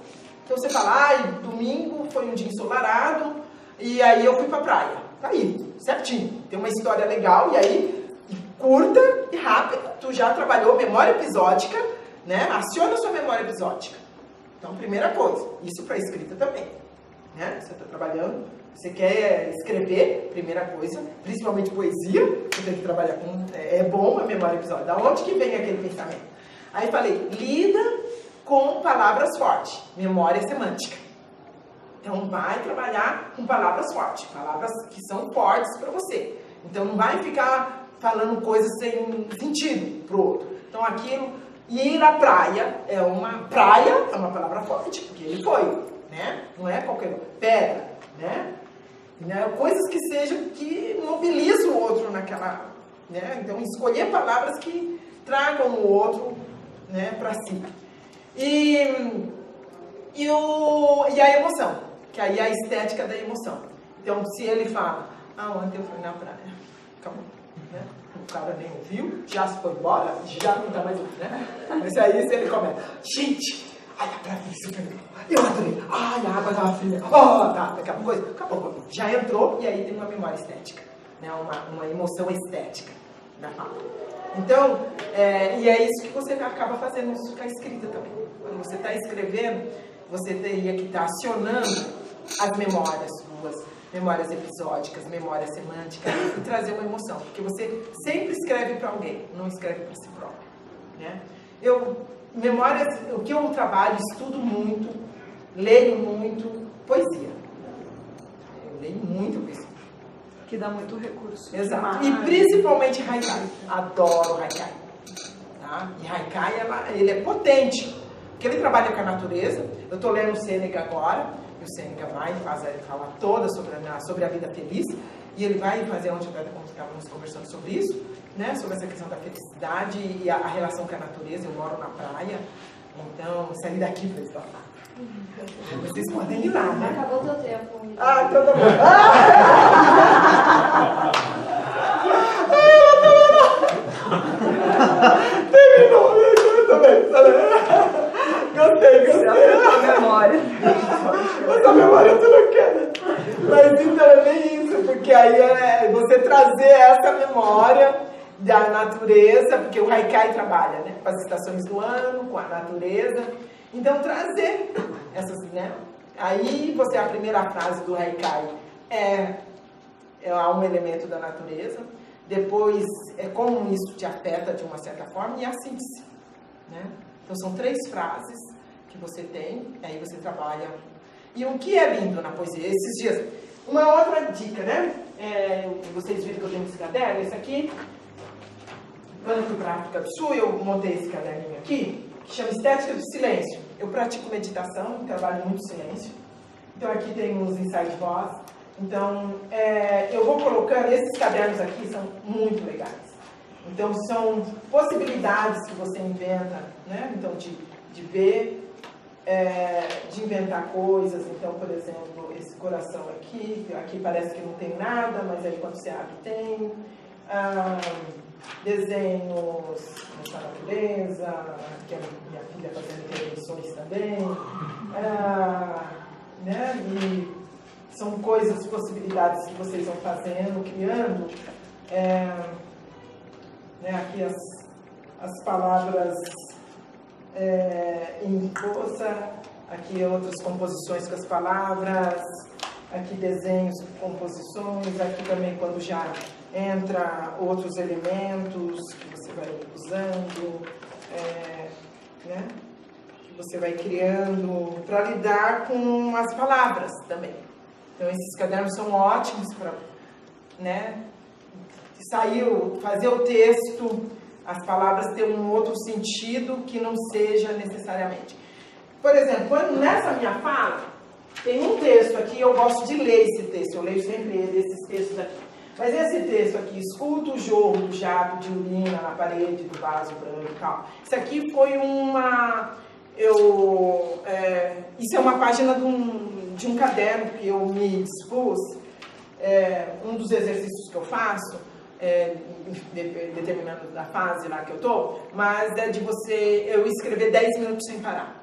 Então você fala, domingo foi um dia ensolarado, e aí eu fui pra praia. Tá aí, certinho. Tem uma história legal, e aí, curta e rápida, tu já trabalhou memória episódica, né? Aciona a sua memória episódica. Então, primeira coisa, isso pra escrita também. Né? Você tá trabalhando, você quer escrever, primeira coisa, principalmente poesia, você tem que trabalhar com... É bom a memória episódica. Da onde que vem aquele pensamento? Aí falei, lida com palavras fortes, memória semântica. Então, vai trabalhar com palavras fortes, palavras que são fortes para você. Então, não vai ficar falando coisas sem sentido para o outro. Então, aquilo, ir à praia é uma palavra forte, porque ele foi, né? Não é qualquer pedra, né? Coisas que sejam, que mobilizam o outro naquela, né? Então, escolher palavras que tragam o outro, né, para si. E a emoção, que aí é a estética da emoção. Então, se ele fala, ontem eu fui na praia, acabou, né? O cara nem ouviu, já se foi embora, já não está mais ouvindo, né? Mas aí, se ele começa, gente, a praia foi super legal, eu adorei, a água estava fria, tá, aquela coisa, acabou, já entrou, e aí tem uma memória estética, né? Uma emoção estética na fala. Então, e é isso que você acaba fazendo com a escrita também. Quando você está escrevendo, você teria que estar acionando as memórias suas, memórias episódicas, memória semântica, e trazer uma emoção. Porque você sempre escreve para alguém, não escreve para si próprio. Né? Memórias, o que eu trabalho, estudo muito, leio muito, poesia. Eu leio muito poesia. Que dá muito recurso. Exato. E principalmente Haikai. Adoro Haikai. Tá? E Haikai, ele é potente. Porque ele trabalha com a natureza. Eu estou lendo o Sêneca agora. E o Sêneca vai falar toda sobre a vida feliz. e ele vai fazer onde estávamos conversando sobre isso, né? Sobre essa questão da felicidade e a relação com a natureza. Eu moro na praia, então saí daqui para isso. Vocês podem ir lá, né? Acabou o teu tempo. Ah, então tá bom. Terminou, eu também. Gostei. Essa memória. Essa memória tu não quer, né? Mas então é bem isso, porque aí é você trazer essa memória da natureza, porque o Haikai trabalha, né? Com as estações do ano, com a natureza. Então trazer essas, né? Aí você, a primeira frase do Haikai é um elemento da natureza. Depois é como isso te afeta de uma certa forma e a síntese, né? Então são 3 frases que você tem, aí você trabalha. E o que é lindo na poesia? Esses dias, uma outra dica, né? Vocês viram que eu tenho esse caderno, esse aqui. Quando eu fui para a África do Sul, eu montei esse caderninho aqui, que chama Estética do Silêncio. Eu pratico meditação, trabalho muito silêncio. Então aqui tem uns ensaios de voz. Então, eu vou colocando, esses cadernos aqui são muito legais. Então, são possibilidades que você inventa, né? Então, de ver, de inventar coisas. Então, por exemplo, esse coração aqui parece que não tem nada, mas aí quando você abre tem. Desenhos nessa natureza, que é minha filha fazendo intervenções também. Né? E são coisas, possibilidades que vocês vão fazendo, criando. Né? Aqui as palavras em força, aqui outras composições com as palavras, aqui desenhos, composições, aqui também quando já entra outros elementos que você vai usando, né? Que você vai criando para lidar com as palavras também. Então esses cadernos são ótimos para, né, fazer o texto, as palavras ter um outro sentido que não seja necessariamente. Por exemplo, nessa minha fala, tem um texto aqui, eu gosto de ler esse texto, eu leio sempre esses textos aqui. Mas esse texto aqui, escuta o jorro do jato de urina na parede do vaso branco e tal. Isso aqui foi isso é uma página de um caderno que eu me dispus, um dos exercícios que eu faço, determinando a fase lá que eu tô, mas é de eu escrever 10 minutos sem parar.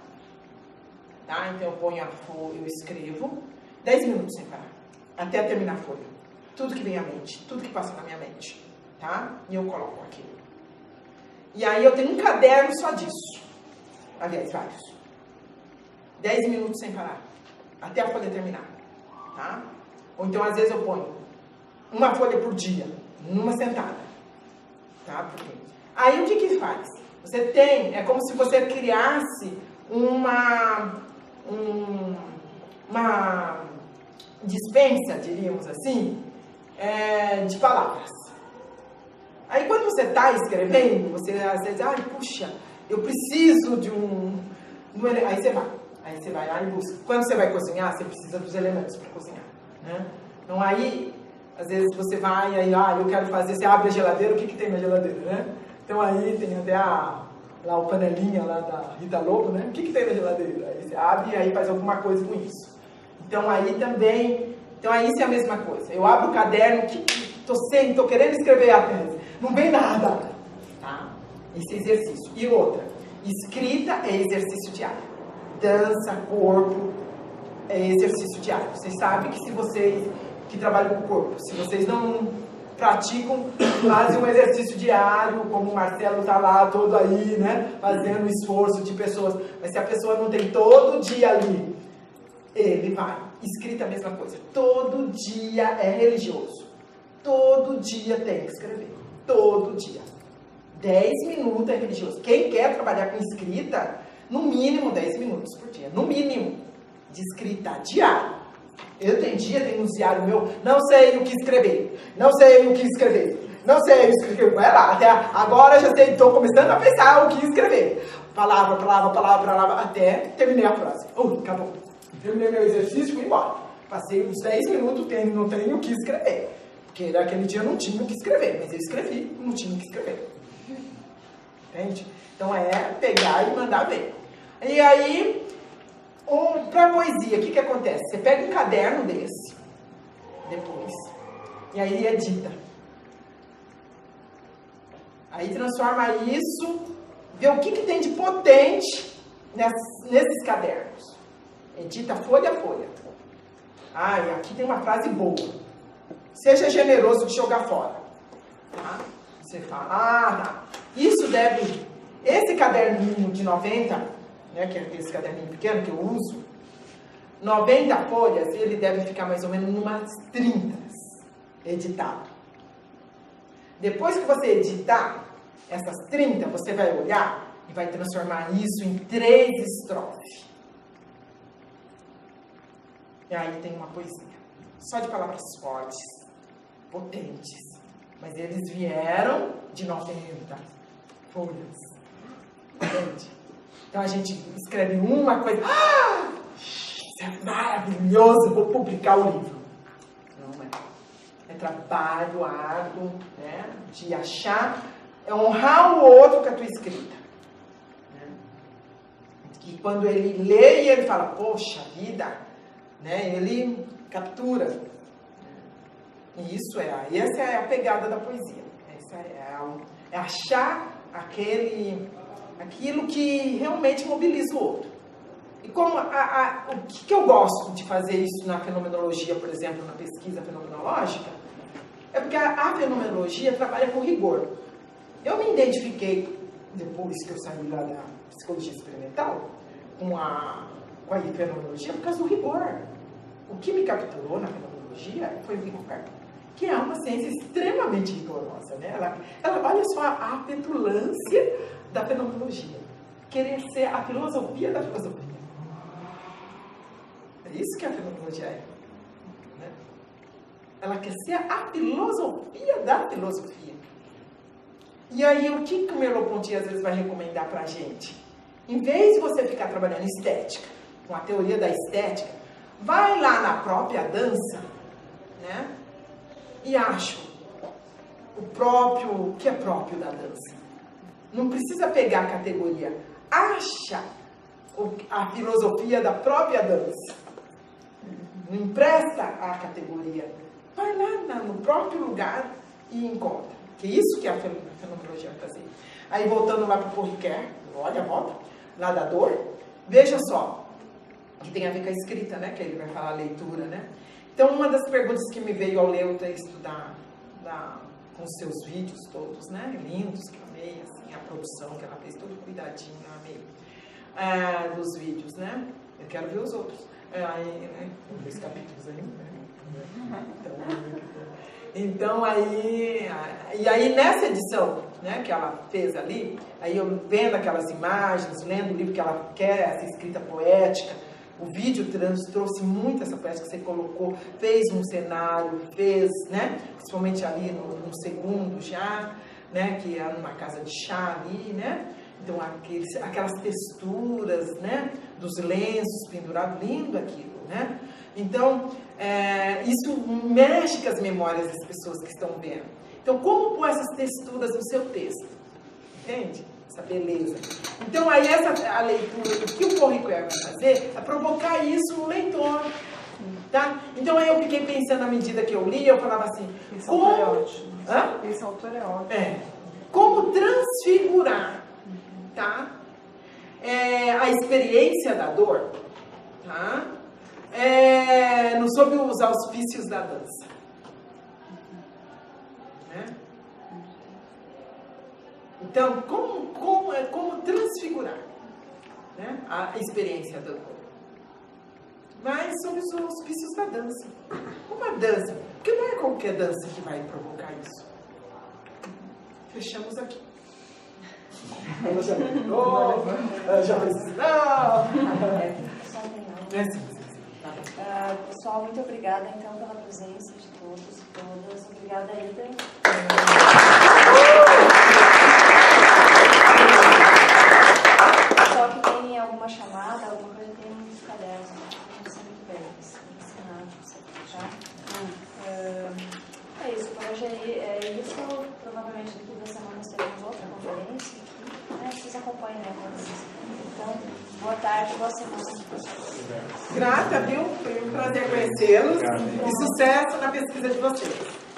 Tá? Então eu ponho eu escrevo 10 minutos sem parar, até terminar a folha. Tudo que vem à mente, tudo que passa na minha mente, tá? E eu coloco aquilo. E aí eu tenho um caderno só disso. Aliás, vários. 10 minutos sem parar, até a folha terminar, tá? Ou então, às vezes, eu ponho uma folha por dia, numa sentada, tá? Aí, o que faz? Você tem, é como se você criasse uma dispensa, diríamos assim, de palavras. Aí quando você está escrevendo, você às vezes, puxa, eu preciso de aí você vai lá e busca. Quando você vai cozinhar, você precisa dos elementos para cozinhar, né? Então aí, às vezes você vai, aí, eu quero fazer, você abre a geladeira, o que tem na geladeira, né? Então aí tem até lá o panelinha lá da Rita Lobo, né? O que tem na geladeira? Aí você abre e aí faz alguma coisa com isso. Então aí também, isso é a mesma coisa. Eu abro o caderno, tô querendo escrever a tese, não vem nada, tá? Esse exercício. E outra, escrita é exercício diário. Dança, corpo, é exercício diário. Vocês sabem que se vocês que trabalham com o corpo, se vocês não praticam, fazem um exercício diário, como o Marcelo está lá todo aí, né, fazendo esforço de pessoas, mas se a pessoa não tem todo dia ali, ele vai. Escrita é a mesma coisa. Todo dia é religioso. Todo dia tem que escrever. Todo dia. 10 minutos é religioso. Quem quer trabalhar com escrita, no mínimo 10 minutos por dia. No mínimo. De escrita diária. Eu tenho uns diários meu, não sei o que escrever. Não sei o que escrever. Não sei o que escrever. Vai lá. Até agora já sei, estou começando a pensar o que escrever. Palavra, até terminei a frase. Acabou. Terminei meu exercício e fui embora. Passei uns 10 minutos, não tenho o que escrever. Porque naquele dia eu não tinha o que escrever, mas eu escrevi, não tinha o que escrever. Entende? Então é pegar e mandar ver. E aí, para poesia, o que acontece? Você pega um caderno desse, depois, e aí edita. Aí transforma isso, vê o que tem de potente nesses cadernos. Edita folha a folha. Ah, e aqui tem uma frase boa. Seja generoso de jogar fora. Tá? Você fala, tá. Isso deve... Esse caderninho de 90, né, que é esse caderninho pequeno que eu uso, 90 folhas, ele deve ficar mais ou menos umas 30 editado. Depois que você editar essas 30, você vai olhar e vai transformar isso em 3 estrofes. E aí tem uma poesia. Só de palavras fortes, potentes. Mas eles vieram de 90 folhas. Entende? Então a gente escreve uma coisa. Ah! Isso é maravilhoso, vou publicar o livro. Não é. É trabalho árduo, né? De achar, honrar o outro com a tua escrita. Né? E quando ele lê e ele fala, poxa vida, né? Ele captura. E isso essa é a pegada da poesia. Essa é achar aquilo que realmente mobiliza o outro. E como o que eu gosto de fazer isso na fenomenologia, por exemplo, na pesquisa fenomenológica, é porque a fenomenologia trabalha com rigor. Eu me identifiquei, depois que eu saí lá da psicologia experimental, com a fenomenologia por causa do rigor. O que me capturou na fenomenologia foi o rigor, que é uma ciência extremamente rigorosa, né? Ela olha só a petulância da fenomenologia. Querer ser a filosofia da filosofia. É isso que a fenomenologia é. Né? Ela quer ser a filosofia da filosofia. E aí, o que o Merleau-Ponty às vezes vai recomendar pra gente? Em vez de você ficar trabalhando estética, com a teoria da estética, vai lá na própria dança, né? E acha o que é próprio da dança. Não precisa pegar a categoria. Acha a filosofia da própria dança. Não empresta a categoria. Vai lá no próprio lugar e encontra. Que é isso que a fenomenologia vai fazer. Aí voltando lá para o Porriquer, olha, volta, lá da dor, veja só, que tem a ver com a escrita, né? Que ele vai falar a leitura, né? Então, uma das perguntas que me veio ao ler o texto com os seus vídeos todos, né? Lindos, que eu amei, assim, a produção que ela fez, todo cuidadinho, eu amei. Dos vídeos, né? Eu quero ver os outros. Né? 2 capítulos aí, né? Então, e aí nessa edição, né, que ela fez ali, aí eu vendo aquelas imagens, lendo o livro que ela quer, essa escrita poética, o vídeo trouxe muito essa poética que você colocou, fez um cenário, fez, né, principalmente ali no segundo já, né, que era numa casa de chá ali, né, então aquelas texturas, né, dos lenços pendurados, lindo aquilo, né. Então, isso mexe com as memórias das pessoas que estão vendo. Então, como pôr essas texturas no seu texto? Entende? Essa beleza. Então, aí a leitura, o que o Porriquer vai fazer é provocar isso no leitor. Tá? Então, aí eu fiquei pensando, à medida que eu li, eu falava assim... Esse autor é ótimo. Hã? Esse autor é ótimo. Como transfigurar, tá? A experiência da dor, tá? Sob os auspícios da dança. Né? Então, como transfigurar, né, a experiência da dor? Mas sob os auspícios da dança. Uma dança, porque não é qualquer dança que vai provocar isso. Fechamos aqui. Ela já terminou, ela já pessoal, muito obrigada então pela presença de todos e todas. Obrigada, Ida. Pessoal que tem alguma chamada, alguma coisa, tem uns cadernos. Muito bem, ensinar, tá? É isso. hoje é isso. Provavelmente daqui 2 semanas teremos outra conferência aqui, né? Vocês acompanham, né? Então, boa tarde, boa semana. Grata, viu? Foi um prazer conhecê-los e sucesso na pesquisa de vocês.